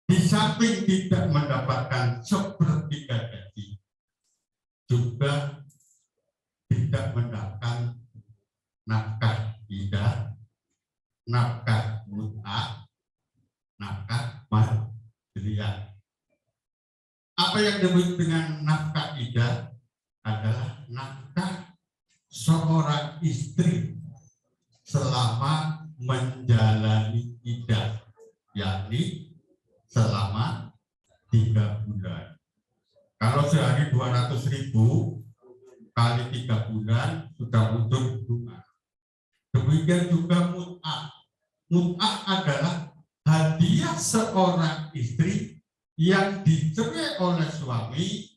Di samping tidak mendapatkan sepertiga gaji, juga tidak mendapatkan nafkah idah, nafkah mut'ah, nafkah mahliah. Apa yang disebut dengan nafkah idah adalah nafkah seorang istri selama menjalani idah, yakni selama 3 bulan. Kalau sehari 200.000 kali 3 bulan sudah muncul hitungan. Demikian juga mut'ah. Mut'ah adalah hadiah seorang istri yang dicerai oleh suami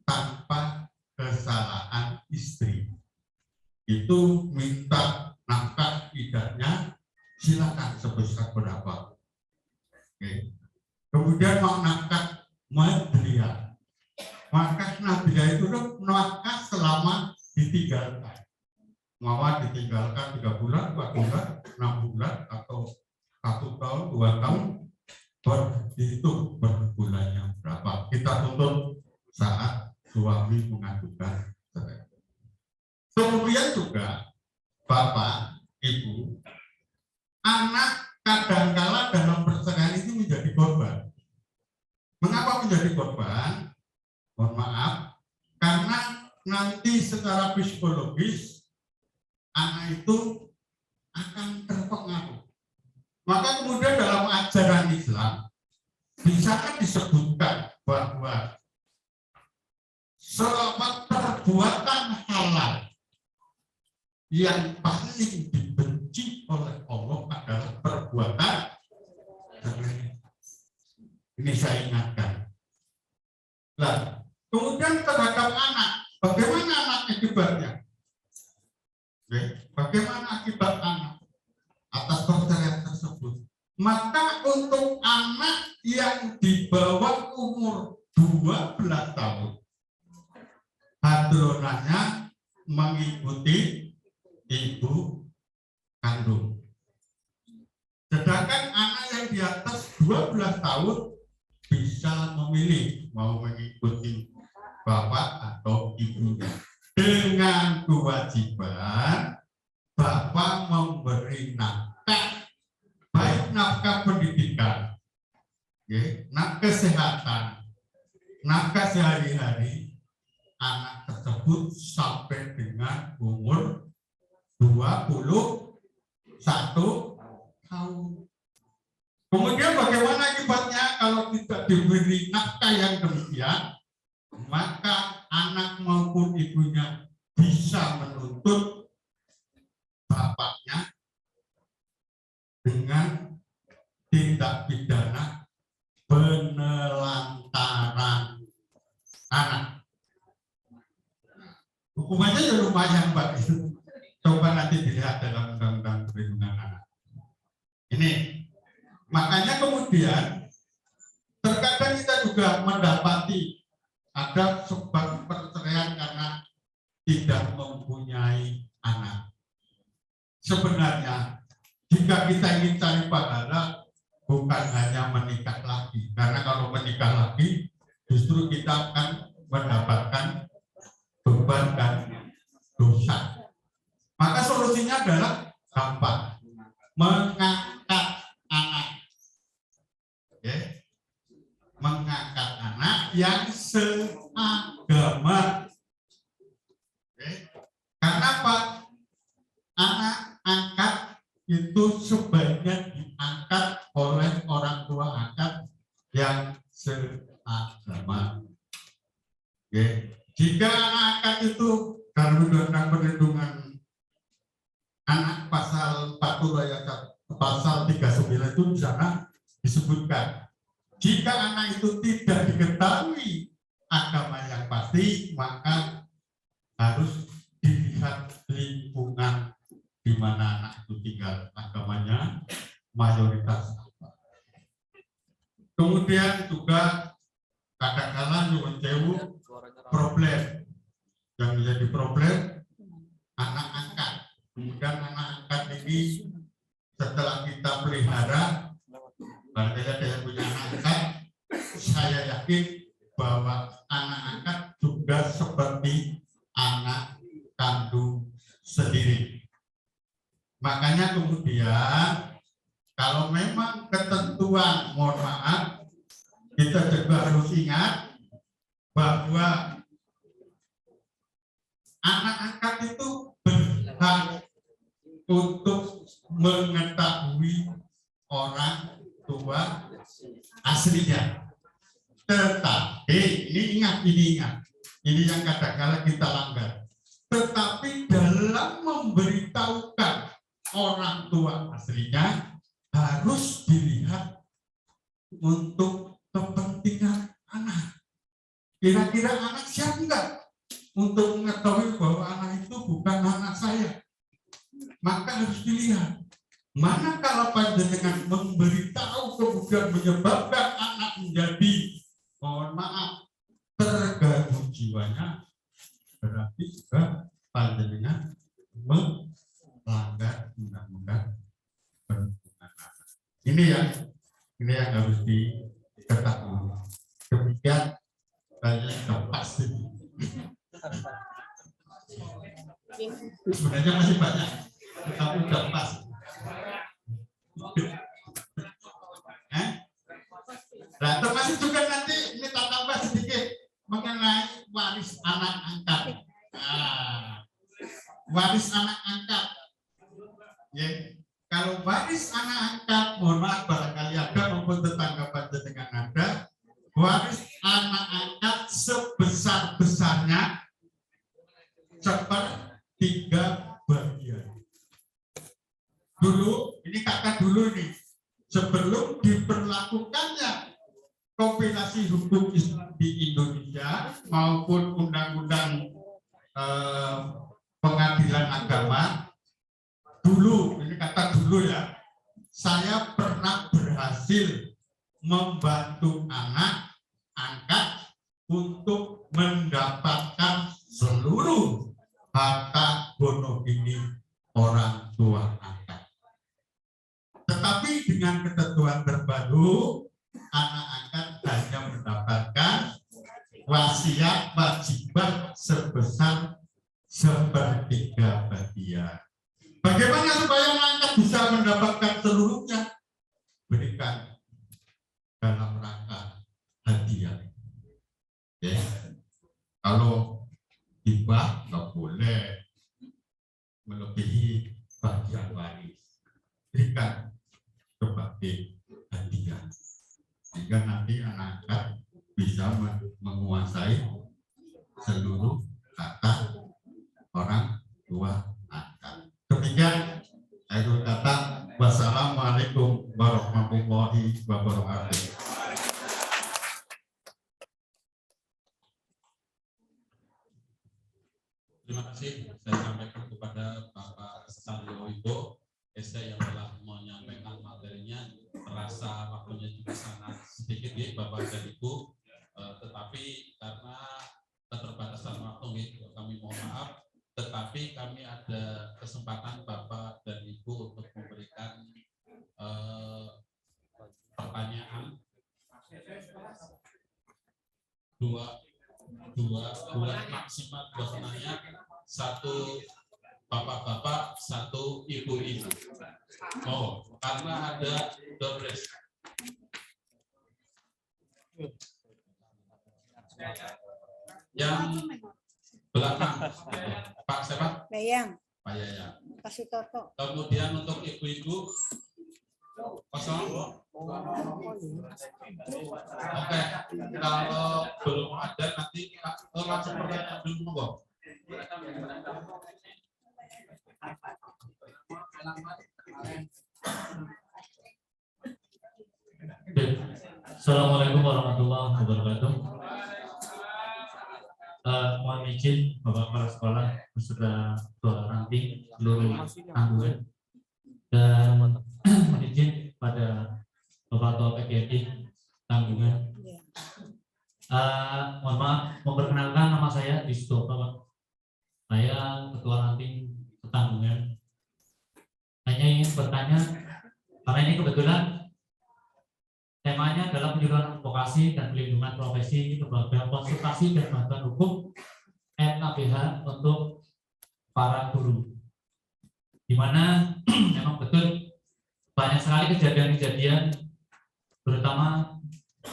tanpa kesalahan istri. Itu minta nafkah idahnya, silakan sebesar berapa. Oke. Kemudian mau nafkah madriyah. Nafkah madriyah itu nafkah selama ditinggalkan. Mau ditinggalkan 3 bulan, 4 bulan, 6 bulan, atau 1 tahun, 2 tahun, berhitung per bulannya berapa. Kita tuntut saat suami mengajukan cerai. Kemudian juga Bapak, Ibu, anak kadangkala dalam perceraian itu menjadi korban. Mengapa menjadi korban? Mohon maaf, karena nanti secara psikologis anak itu akan terpengaruh. Maka kemudian dalam ajaran Islam bisa disebutkan bahwa selama perbuatan halal yang paling dibenci oleh Allah adalah perbuatan cerai. Ini saya ingatkan. Nah, kemudian terhadap anak, bagaimana anak akibatnya? Bagaimana akibat anak atas perceraian tersebut? Maka untuk anak yang di bawah umur 12 tahun, hadronannya mengikuti ibu kandung. Sedangkan anak yang di atas 12 tahun bisa memilih mau mengikuti bapak atau ibunya. Dengan kewajiban bapak memberi nafkah, baik nafkah pendidikan, nafkah kesehatan, nafkah sehari-hari anak tersebut sampai dengan umur 21 tahun. Kemudian bagaimana akibatnya kalau tidak diberi nafkah yang demikian? Maka anak maupun ibunya bisa menuntut bapaknya dengan tindak pidana penelantaran anak. Hukumannya ya lumayan, Pak. Coba nanti dilihat dalam Undang-Undang Perlindungan Anak. Ini makanya kemudian terkadang kita juga mendapati ada sebab perceraian karena tidak mempunyai anak. Sebenarnya jika kita ingin cari pahala, bukan hanya menikah lagi, karena kalau menikah lagi justru kita akan mendapatkan beban dan dosa. Maka solusinya adalah gampang, mengangkat anak, mengangkat anak yang seagama. Karena apa? Anak angkat itu sebaiknya diangkat oleh orang tua angkat yang seagama. Jika anak angkat itu dalam Undang-Undang Perlindungan Anak pasal 40 ayat pasal 39 itu di sana disebutkan, jika anak itu tidak diketahui agama yang pasti, maka harus dilihat lingkungan di mana anak itu tinggal, agamanya mayoritas apa. Kemudian juga kadang-kadang nyuwun sewu problem yang menjadi problem anak angkat. Kemudian anak angkat ini setelah kita pelihara, barangkali ada yang punya anak angkat, saya yakin bahwa anak angkat juga seperti anak kandung sendiri. Makanya kemudian kalau memang ketentuan, mohon maaf, kita juga harus ingat bahwa anak angkat itu berhak untuk mengetahui orang tua aslinya. Tetapi ini ingat, ini yang kadang-kadang kita langgar. Tetapi dalam memberitahukan orang tua aslinya harus dilihat untuk kepentingan anak. Kira-kira anak siap enggak untuk mengetahui bahwa anak itu bukan anak saya? Maka harus dilihat. Mana kalau panjenengan memberitahu kemudian menyebabkan anak menjadi, mohon maaf, terganggu jiwanya, berarti juga panjenengan melanggar undang-undang perlindungan anak. Ini yang harus diketahui. Demikian saya pasti. Sebenarnya masih banyak, tapi udah pas. Nah, termasuk juga nanti kita tambah sedikit mengenai waris anak angkat. Waris anak angkat. Ya, kalau waris anak angkat, mohon maaf barangkali ada maupun tetangga panjenengan ada, waris anak angkat sebesar-besarnya sepertiga bagian. Dulu, ini kata dulu nih, sebelum diberlakukannya kompilasi hukum Islam di Indonesia maupun undang-undang pengadilan agama, dulu, ini kata dulu ya, saya pernah berhasil membantu anak angkat untuk mendapatkan seluruh harta gono ini orang tua angkat. Tetapi dengan ketentuan terbaru, anak angkat hanya mendapatkan wasiat wajibah sebesar sepertiga bagian. Bagaimana supaya anak angkat bisa mendapatkan seluruhnya? Berikan dalam rangka hadiah. sebagai hadiah. Sehingga nanti anak-anak bisa menguasai seluruh kata orang tua Anda. Demikian saya kata, wassalamualaikum warahmatullahi wabarakatuh. Terima kasih saya sampaikan kepada Bapak Saryo Wibo SK yang telah menyampaikan materinya. Terasa waktunya juga sangat sedikit ya Bapak dan Ibu, tetapi karena keterbatasan waktu kami mohon maaf, tetapi kami ada kesempatan Bapak dan Ibu untuk memberikan pertanyaan dua maksimal dua penanya, satu bapak-bapak, satu ibu-ibu. Oh, karena ada doorless. Yang belakang, Pak siapa? Bayang, Pak Yaya. kasih Toto. Kemudian untuk ibu-ibu kosong. Oke, kalau belum ada nanti langsung pertanyaan dulu monggo. Assalamualaikum warahmatullahi wabarakatuh. Mohon izin Bapak Kepala Sekolah beserta Ketua Ranting seluruh tanggungan dan mohon izin pada Bapak Ketua PGRI tanggungan. Mohon maaf, memperkenalkan nama saya Disto Bapak. Saya Ketua Ranting Tanggungan. Hanya ingin bertanya karena ini kebetulan temanya adalah penyuluhan vokasi dan pelindungan profesi, lembaga konsultasi dan bantuan hukum LKBH untuk para guru. Di mana memang betul banyak sekali kejadian-kejadian terutama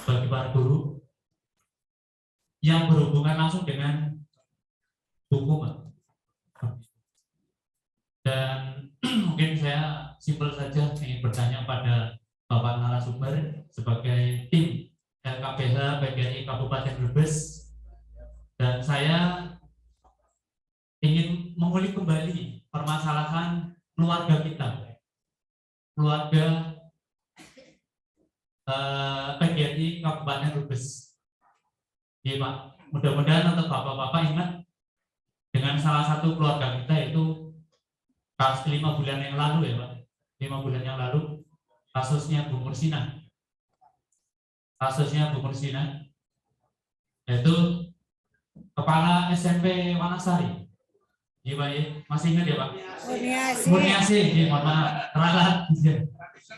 bagi para guru yang berhubungan langsung dengan hukum. Dan mungkin saya simpel saja ingin bertanya pada Bapak narasumber sebagai tim LKBH PGRI Kabupaten Brebes, dan saya ingin mengulik kembali permasalahan keluarga kita, keluarga PGRI Kabupaten Brebes. Ya Pak, mudah-mudahan untuk bapak-bapak ingat dengan salah satu keluarga kita itu kasus 5 bulan yang lalu ya Pak, 5 bulan yang lalu. Kasusnya Bu Mursina, yaitu kepala SMP Wanasari. Iya Pak, ya? Masih ingat ya Pak? Murniasi, ya, mohon maaf, ralat.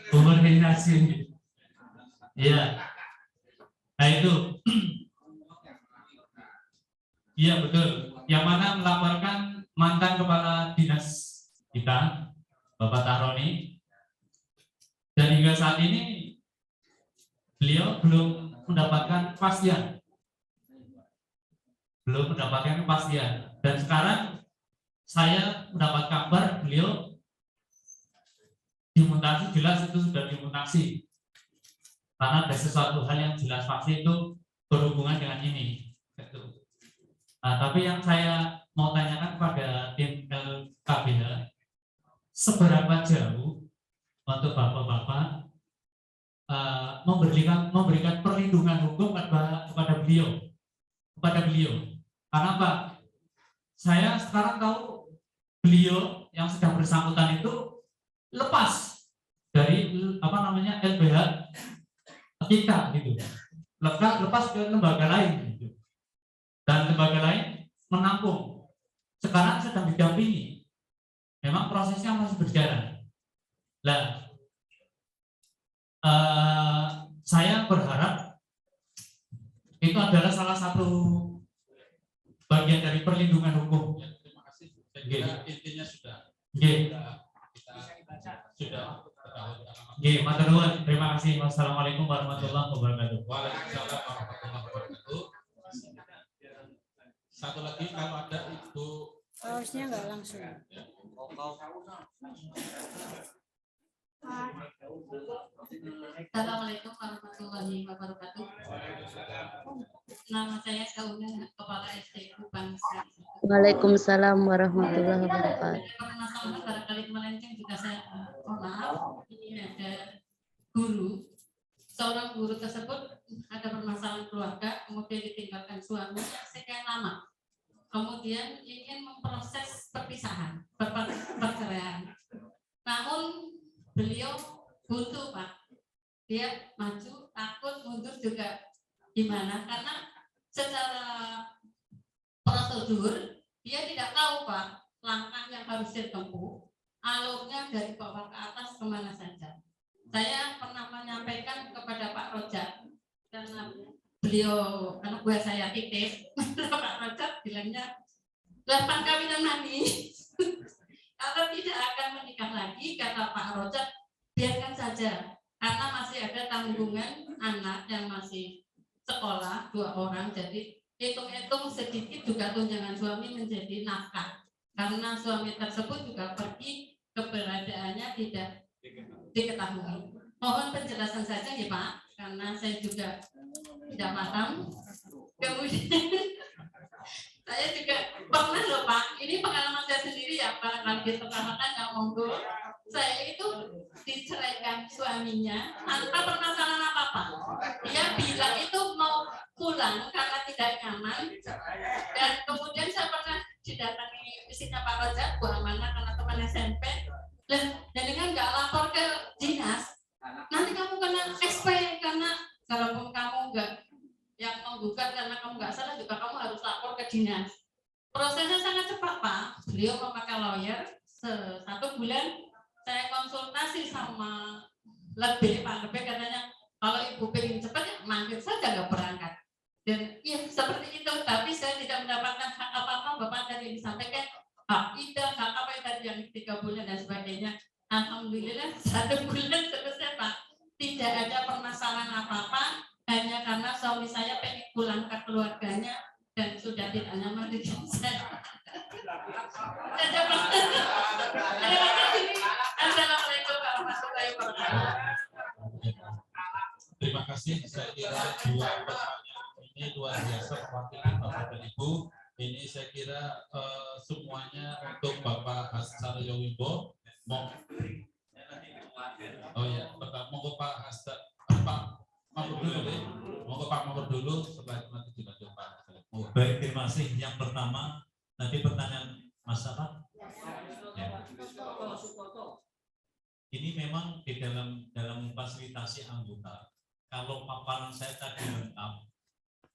Bu Murniasi. Iya. Nah itu, iya betul. Yang mana melaporkan mantan kepala dinas kita, Bapak Tahroni. Dan hingga saat ini beliau belum mendapatkan kepastian. Dan sekarang saya mendapat kabar beliau dimutasi, jelas itu sudah dimutasi. Karena ada sesuatu hal yang jelas pasti itu berhubungan dengan ini. Nah, tapi yang saya mau tanyakan kepada tim LKBH, seberapa jauh untuk bapak-bapak memberikan perlindungan hukum kepada beliau. Karena Pak, saya sekarang tahu beliau yang sedang bersangkutan itu lepas dari LBH kita gitu, lepas ke lembaga lain gitu. Dan lembaga lain menampung. Sekarang sedang didampingi. Memang prosesnya masih berjalan. Nah, saya berharap itu adalah salah satu bagian dari perlindungan hukum. Ya, terima kasih. Saya kira intinya sudah. Sudah ketahui. Matur nuwun. Terima kasih. Wassalamualaikum warahmatullahi wabarakatuh. Waalaikumsalam warahmatullahi wabarakatuh. Satu lagi kalau ada Ibu. Harusnya nggak langsung. Ya. Assalamualaikum warahmatullahi wabarakatuh. Nama saya Sauna, Kepala SDU Bangsa. Waalaikumsalam warahmatullahi wabarakatuh. Ada permasalahan barangkali melenceng juga saya mohon maaf. Ini ada guru, seorang guru tersebut ada permasalahan keluarga, kemudian ditinggalkan suaminya sekian lama. Kemudian ingin memproses perpisahan, perceraian. Namun beliau buntu, Pak. Dia maju, takut, mundur juga gimana? Karena secara prosedur dia tidak tahu, Pak, langkah yang harus ditempuh, alurnya dari bawah ke atas kemana saja. Saya pernah menyampaikan kepada Pak Rojak, karena beliau anak buah saya titip, Pak Rojak bilangnya 8 kawinan mani. Kalau tidak akan menikah lagi, kata Pak Rojak, biarkan saja, karena masih ada tanggungan anak yang masih sekolah 2 orang, jadi hitung-hitung sedikit juga tunjangan suami menjadi nafkah, karena suami tersebut juga pergi, keberadaannya tidak diketahui. Mohon penjelasan saja ya Pak, karena saya juga tidak paham. Kemudian saya juga pernah loh Pak, ini pengalaman saya sendiri ya Pak, lagi terutamakan nggak monggo. Saya itu diceraikan suaminya tanpa permasalahan apa-apa. Dia bilang itu mau pulang karena tidak nyaman, dan kemudian saya pernah didatangi istrinya Pak Rojak, Bu Amanah, karena teman SMP. Dan dengan nggak lapor ke dinas, nanti kamu kena SP, karena kalaupun kamu nggak yang menggugat karena kamu nggak salah juga kamu harus lapor ke dinas. Prosesnya sangat cepat Pak. Beliau memakai lawyer 1 bulan. Saya konsultasi sama lebih Pak Lebih, katanya kalau ibu pengen cepat ya manggil saja, nggak berangkat. Dan ya seperti itu. Tapi saya tidak mendapatkan hak apa-apa. Bapak tadi disampaikan hak ida, hak apa yang tadi yang 3 bulan dan sebagainya. Alhamdulillah 1 bulan selesai Pak. Tidak ada permasalahan apa-apa, hanya karena suami saya pengen pulang ke keluarganya dan sudah tidak nyaman dengan saya. Terima kasih. Assalamualaikum warahmatullahi wabarakatuh. Terima kasih. Saya kira 2 pertanyaan ini luar biasa mewakili Bapak dan Ibu. Ini saya kira semuanya untuk Bapak Hasan Yowimbo. Oh ya, monggo Pak Hasan, Pak Mamur dulu deh. Monggo Pak Mamur dulu, setelah itu nanti dilanjut Pak. Baik, terima kasih. Yang pertama, nanti pertanyaan Mas apa? Ya. Ini memang di dalam memfasilitasi anggota. Kalau paparan saya tadi lengkap,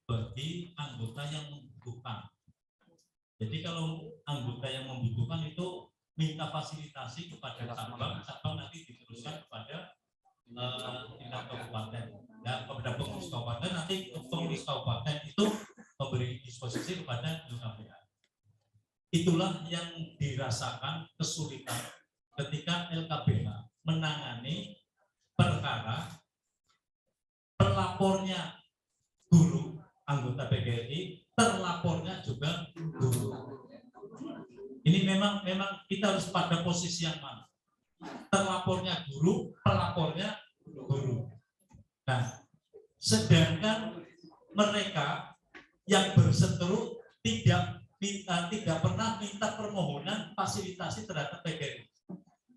bagi anggota yang membutuhkan. Jadi kalau anggota yang membutuhkan itu minta fasilitasi kepada cabang nanti diteruskan kepada tingkat kabupaten. Dan kepada pengurus kabupaten, nanti pengurus kabupaten itu memberi disposisi kepada LKPH. Itulah yang dirasakan kesulitan ketika LKPH menangani perkara pelapornya guru anggota PGRI, terlapornya juga guru. Ini memang kita harus pada posisi yang mana? Terlapornya guru, pelapornya guru. Nah, sedangkan mereka yang berseteru tidak pernah minta permohonan fasilitasi terhadap PGRI.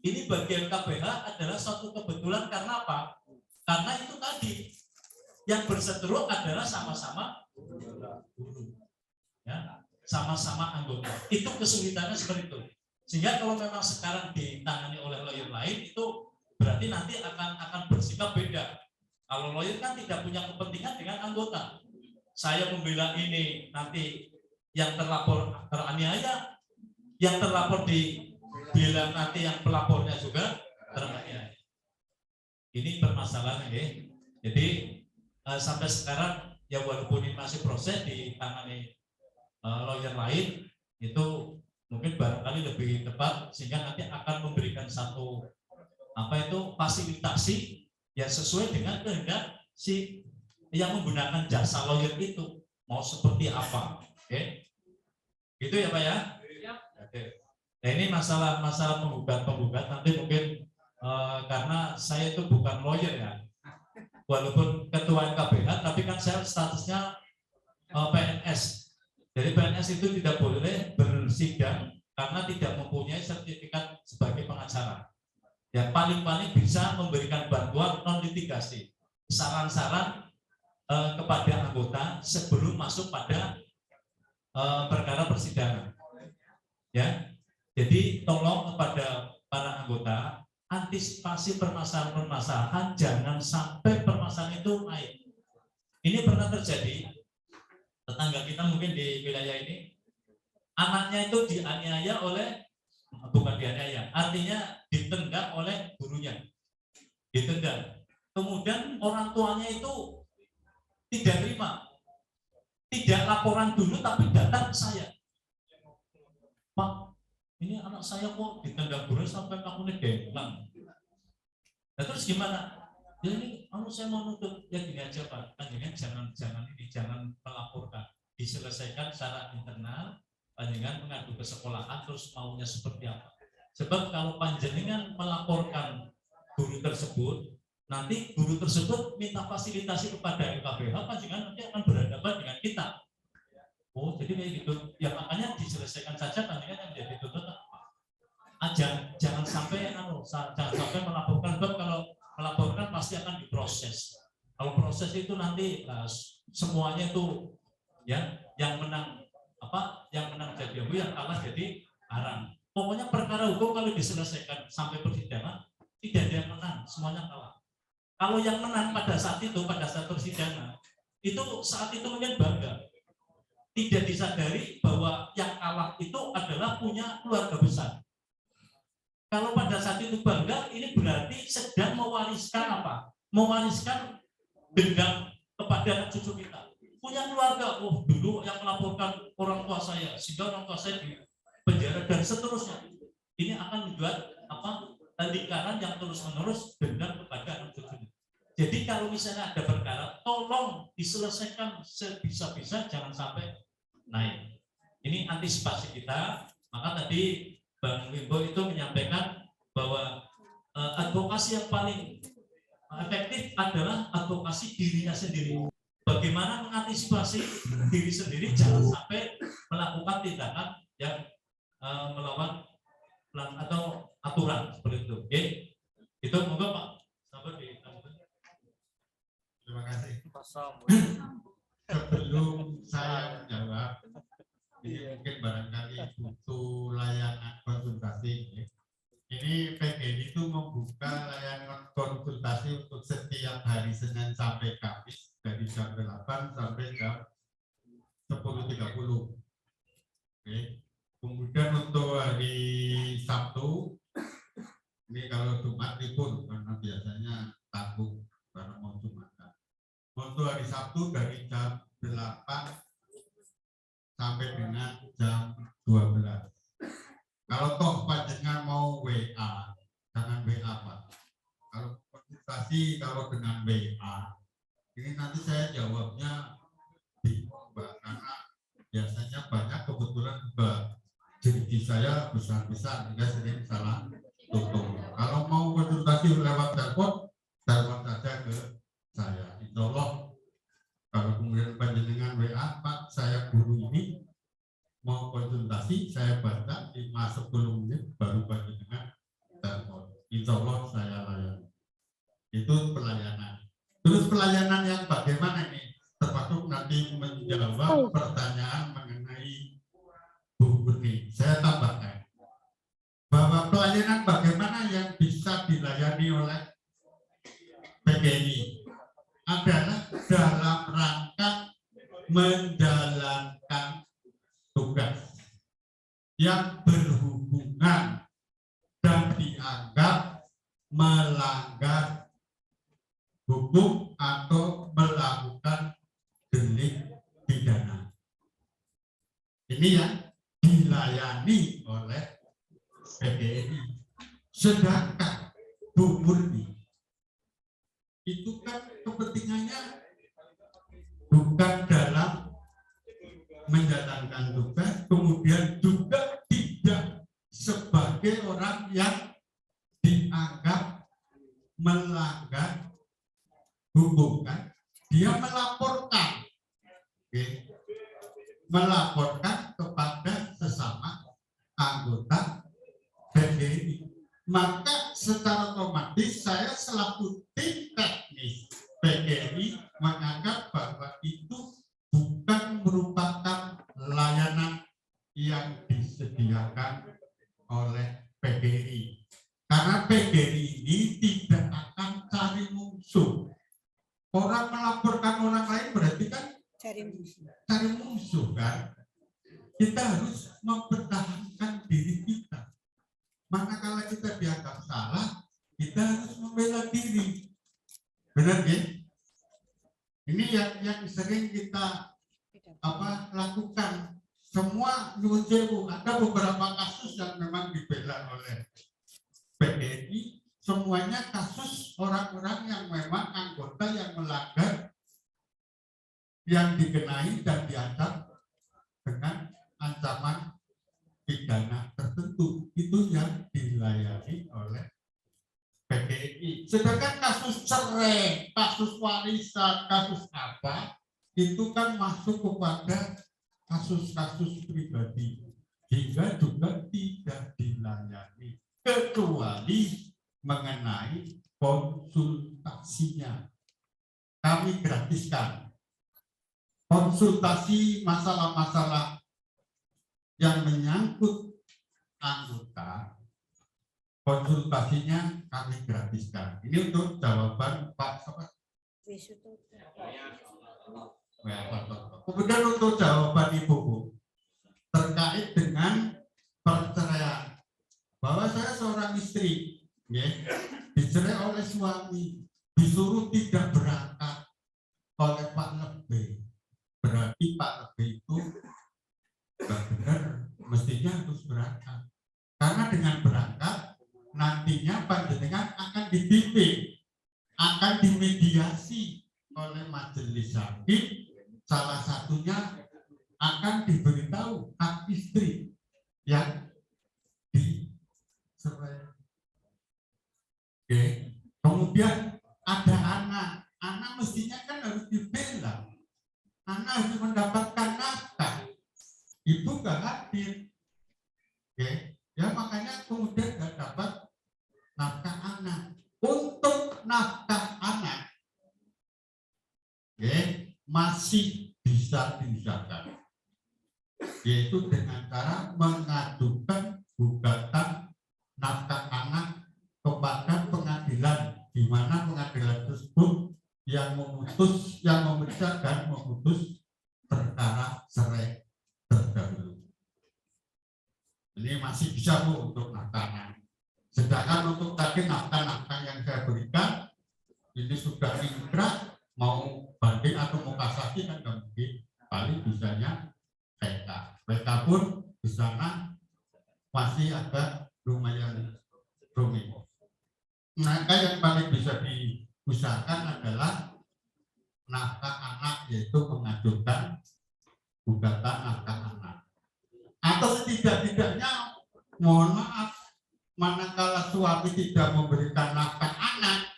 Ini bagi LKPH adalah suatu kebetulan. Karena apa? Karena itu tadi yang berseteru adalah sama-sama guru, ya, sama-sama anggota. Itu kesulitannya seperti itu. Sehingga kalau memang sekarang ditangani oleh lawyer lain, itu berarti nanti akan bersikap beda. Kalau lawyer kan tidak punya kepentingan dengan anggota. Saya membela ini, nanti yang terlapor teraniaya, yang terlapor dibela nanti yang pelapornya juga teraniaya. Ini permasalahan ya. Jadi sampai sekarang ya walaupun ini masih proses ditangani lawyer lain, itu mungkin barangkali lebih tepat sehingga nanti akan memberikan satu fasilitasi yang sesuai dengan kehendak si yang menggunakan jasa lawyer itu mau seperti apa. Oke. Gitu ya Pak ya? Oke. Nah, ini masalah penggugat nanti mungkin karena saya itu bukan lawyer ya, walaupun ketua NKBH, tapi kan saya statusnya PNS. Jadi PNS itu tidak boleh bersidang karena tidak mempunyai sertifikat sebagai pengacara. Ya paling-paling bisa memberikan bantuan non litigasi, saran-saran kepada anggota sebelum masuk pada perkara persidangan. Ya, jadi tolong kepada para anggota antisipasi permasalahan-permasalahan, jangan sampai permasalahan itu naik. Ini pernah terjadi, tetangga kita mungkin di wilayah ini, anaknya itu dianiaya oleh, bukan dianiaya, artinya ditendang oleh gurunya, ditendang. Kemudian orang tuanya itu tidak terima, tidak laporan dulu, tapi datang ke saya, Pak, ini anak saya kok ditendang guru sampai kamu dengklang. Nah terus gimana? Ya ini saya mau nuntut, ya gini aja Pak, jangan melaporkan, diselesaikan secara internal, panjenengan mengadu ke sekolahan, terus maunya seperti apa? Sebab kalau panjenengan melaporkan guru tersebut, nanti guru tersebut minta fasilitasi kepada LKBH, panjenengan nanti akan berhadapan dengan kita. Oh, jadi kayak gitu. Ya makanya diselesaikan saja, panjenengan yang menjadi tuntutan. Jangan sampai melaporkan, sebab kalau melaporkan pasti akan diproses. Kalau proses itu nanti semuanya itu ya yang menang jadi abu, yang kalah jadi arang. Pokoknya perkara hukum kalau diselesaikan sampai persidangan tidak ada yang menang, semuanya kalah. Kalau yang menang pada saat persidangan itu saat itu mungkin bangga, tidak disadari bahwa yang kalah itu adalah punya keluarga besar. Kalau pada saat itu bangga, ini berarti sedang mewariskan apa? Mewariskan dendam kepada anak cucu kita. Punya keluarga, oh dulu yang melaporkan orang tua saya, sehingga orang tua saya di penjara dan seterusnya. Ini akan membuat lingkaran yang terus-menerus dendam kepada anak cucu. Jadi kalau misalnya ada perkara, tolong diselesaikan sebisa-bisa, jangan sampai naik. Ini antisipasi kita. Maka tadi Bang Wimbo itu menyampaikan bahwa advokasi yang paling efektif adalah advokasi dirinya sendiri. Bagaimana mengantisipasi diri sendiri, jangan sampai melakukan tindakan yang melawan atau aturan seperti itu. Oke, itu monggo Pak. Sabar di. Terima kasih. Sebelum saya menjawab, ini mungkin barangkali butuh layanan konsultasi. Ini PGRI itu membuka layanan konsultasi untuk setiap hari Senin sampai Kamis dari jam 8 sampai jam 10.30. Oke. Kemudian untuk hari Sabtu, ini kalau Jumat libur karena biasanya tanggung karena mau Jumatan. Untuk hari Sabtu dari jam 8 sampai dengan jam 12. Kalau toh panjenengan mau WA, jangan WA Pak. Kalau konsultasi kalau dengan WA, ini nanti saya jawabnya bingung Mbak, karena biasanya banyak kebetulan Mbak jadi saya besar-besar, sehingga sering salah tutup. Kalau mau konsultasi lewat telepon saja ke saya. Insya Allah kalau kemudian panjenengan WA, Pak saya guru ini mau konsultasi, saya baca 5-10 menit baru panjenengan telepon. Insya Allah saya layani. Itu pelayanan. Terus pelayanan yang bagaimana ini? Termasuk nanti menjawab pertanyaan mengenai Bu Putri. Saya tambahkan bahwa pelayanan bagaimana yang bisa dilayani oleh PGRI adalah dalam rangka menjalankan tugas yang berhubungan dan dianggap melanggar hukum atau melakukan delik pidana. Ini yang dilayani oleh PGRI. Sedangkan Bu Murni itu kan kepentingannya bukan dalam menjalankan tugas, kemudian juga tidak sebagai orang yang dianggap melanggar hukum kan, dia melaporkan, oke, melaporkan kepada sesama anggota PGRI. Maka secara otomatis saya selaku tim teknis PGRI menganggap bahwa itu bukan merupakan layanan yang disediakan oleh PGRI. Karena PGRI ini tidak akan cari musuh. Orang melaporkan orang lain berarti kan cari musuh kan. Kita harus mempertahankan diri kita. Manakala kita dianggap salah, kita harus membela diri. Benar ya? Ini yang sering kita lakukan. Semua nyuwun sewu, ada beberapa kasus yang memang dibela oleh PGRI, semuanya kasus orang-orang yang memang anggota yang melanggar, yang dikenai dan diancam dengan ancaman pidana tertentu. Itu yang dilayani oleh PGRI. Sedangkan kasus cerai, kasus warisan, kasus apa, itu kan masuk kepada kasus-kasus pribadi, hingga juga tidak dilayani kecuali mengenai konsultasinya. Kami gratiskan konsultasi masalah-masalah yang menyangkut anggota, konsultasinya kami gratiskan. Ini untuk jawaban Pak Sobat. Kemudian untuk jawaban Ibu terkait dengan perceraian, bahwa saya seorang istri, ya, dicerai oleh suami, disuruh tidak berangkat oleh Pak Lebih. Berarti Pak Lebih itu nggak benar, mestinya harus berangkat. Karena dengan berangkat nantinya panjenengan akan dibimbing, akan dimediasi oleh majelis hakim. Salah satunya akan diberitahu hak istri yang dicerai. Oke. Kemudian ada anak mestinya kan harus dibela, anak harus mendapatkan nafkah, ibu nggak hadir. Oke. Ya makanya kemudian nggak dapat nafkah anak. Untuk nafkah anak, masih bisa diusahakan, yaitu dengan cara mengajukan gugatan nafkah anak kepada pengadilan, di mana pengadilan tersebut yang memutus, yang memeriksa dan memutus perkara cerai terdahulu. Ini masih bisa Bu untuk nafkah anak. Sedangkan untuk tadi nafkah-nafkah yang saya berikan, ini sudah inkrah, mau banding atau mau kasasi kan nggak mungkin, paling bisanya PK. PK pun di sana masih agak lumayan rumit. Maka yang paling bisa diusahakan adalah nafkah anak, yaitu mengajukan gugatan nafkah anak. Atau setidak-tidaknya, mohon maaf, manakala suami tidak memberikan nafkah anak,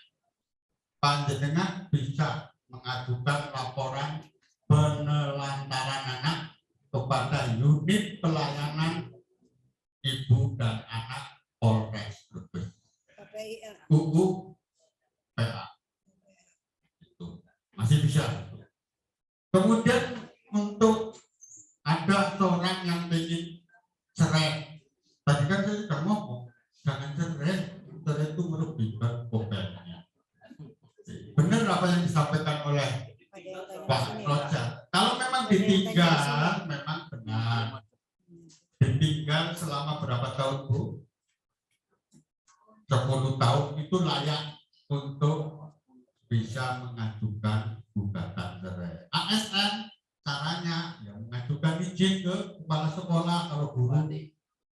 panjenengan bisa mengajukan laporan penelantaran anak kepada unit pelayanan ibu dan anak Polres Brebes, UU PA. Itu masih bisa. Kemudian untuk ada seorang yang ingin cerai, tadi kan saya sudah ngomong, jangan cerai itu merugikan pokoknya. Benar apa yang disampaikan oleh Pak Roja. Kalau memang ditinggal, memang benar. Ditinggal selama berapa tahun Bu? 10 tahun itu layak untuk bisa mengajukan gugatan cerai. ASN caranya ya mengajukan izin ke kepala sekolah kalau guru,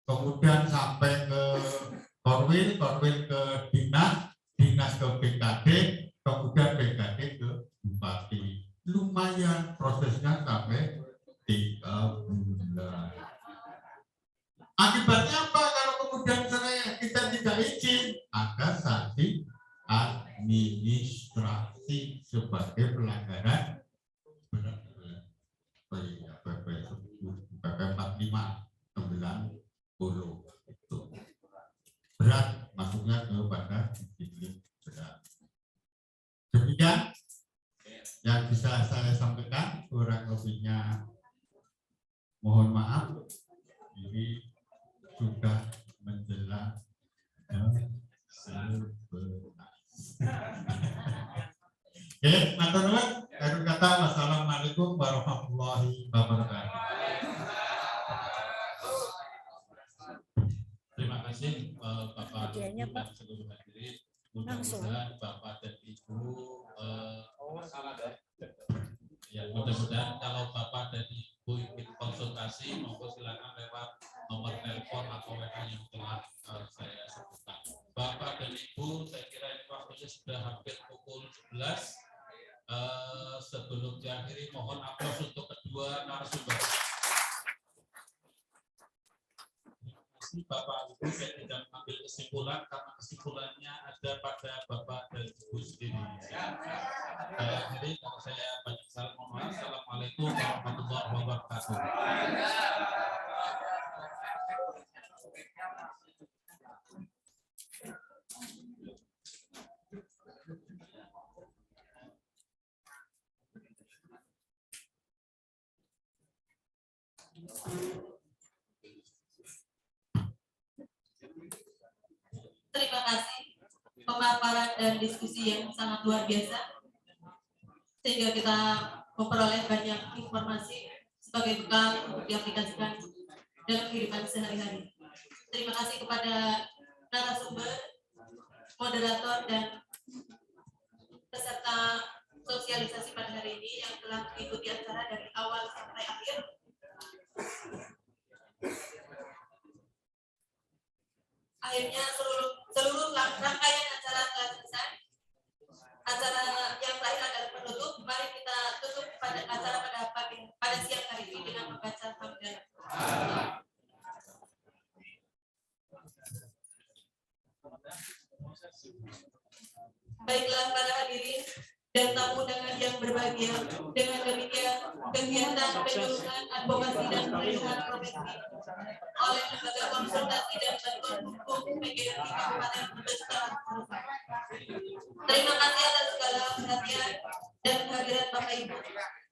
kemudian sampai ke Korwil ke dinas ke BKD, kemudian BKD ke bupati. Lumayan prosesnya sampai 3 bulan. Akibatnya apa kalau kemudian cerai kita tidak izin? Ada sanksi administrasi sebagai pelanggaran berat PP 45 90 itu berat, masuknya kepada disiplin berat. Demikian yang bisa saya sampaikan, kurang lebihnya mohon maaf, ini sudah menjelang Oke, matur nuwun. Akhir kata, wassalamualaikum warahmatullahi wabarakatuh. Terima kasih Bapak Hadiahnya, Luhut dan seluruh hadirin. Langsung. Mudah-mudahan Bapak dan Ibu ya, mudah-mudahan kalau Bapak dan Ibu ingin konsultasi, monggo silakan lewat nomor telepon atau WA yang telah saya sebutkan. Bapak dan Ibu, saya kira ini waktunya sudah hampir pukul 11. Sebelum diakhiri, mohon aplaus untuk kedua narasumber. Bapak Ibu, saya tidak mengambil kesimpulan karena kesimpulannya ada pada Bapak dan Ibu sendiri. Saya akhiri, kalau saya banyak salah mohon maaf. Assalamualaikum warahmatullahi wabarakatuh. Terima kasih pemaparan dan diskusi yang sangat luar biasa, sehingga kita memperoleh banyak informasi sebagai bekal untuk diaplikasikan dalam kehidupan sehari-hari. Terima kasih kepada narasumber, moderator, dan peserta sosialisasi pada hari ini yang telah mengikuti acara dari awal sampai akhir. Akhirnya seluruh rangkaian acara telah selesai. Acara yang terakhir adalah penutup. Mari kita tutup pada acara pada siang hari ini dengan membaca hamdalah. Baiklah para hadirin dan tamu undangan yang berbahagia, dengan demikian kegiatan penyuluhan advokasi dan perlindungan profesi oleh Lembaga Konsultasi dan Bantuan Hukum PGRI Kabupaten Brebes telah selesai. Terima kasih atas segala perhatian dan kehadiran Bapak Ibu.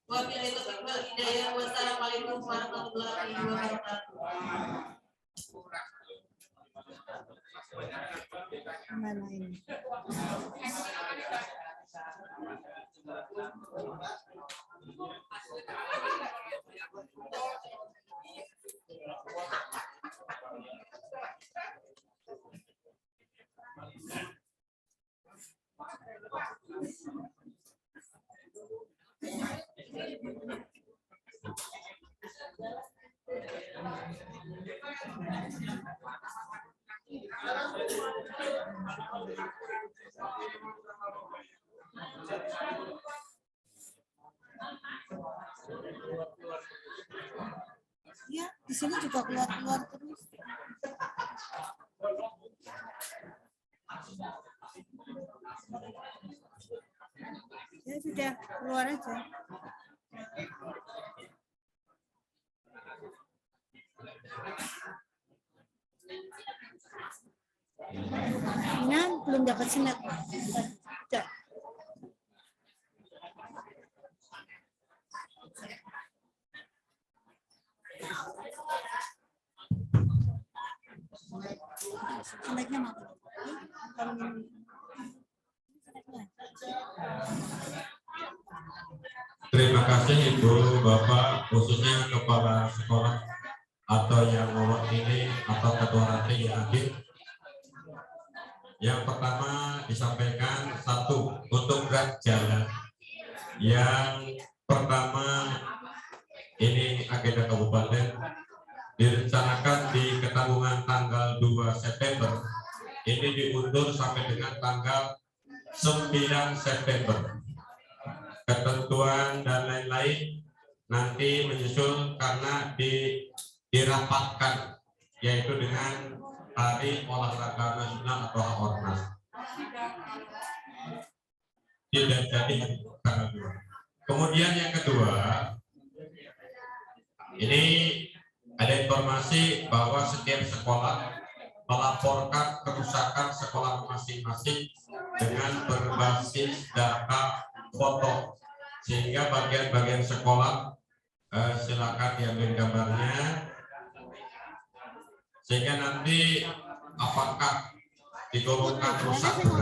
Wabillahi taufiq wal hidayah. Wassalamualaikum warahmatullahi wabarakatuh. Mana ini? Ya, di sini juga keluar-keluar terus. Ya sudah, keluar aja. Nah, belum dapat snap. Sudah. Snapnya mana? Terima kasih Ibu, Bapak, khususnya kepala sekolah atau yang mewakili atau ketua ranting yang hadir. Yang pertama disampaikan satu untuk gerak jalan. Yang pertama ini agenda kabupaten direncanakan di Ketanggungan tanggal 2 September. Ini diundur sampai dengan tanggal 9 September. Ketentuan dan lain-lain nanti menyusul karena dirapatkan, yaitu dengan Hari Olahraga Nasional atau Ornas. tidak jadi tanggal 2. Kemudian yang kedua, ini ada informasi bahwa setiap sekolah melaporkan kerusakan sekolah masing-masing dengan berbasis data foto, sehingga bagian-bagian sekolah silakan diambil gambarnya, sehingga nanti apakah digolongkan rusak berat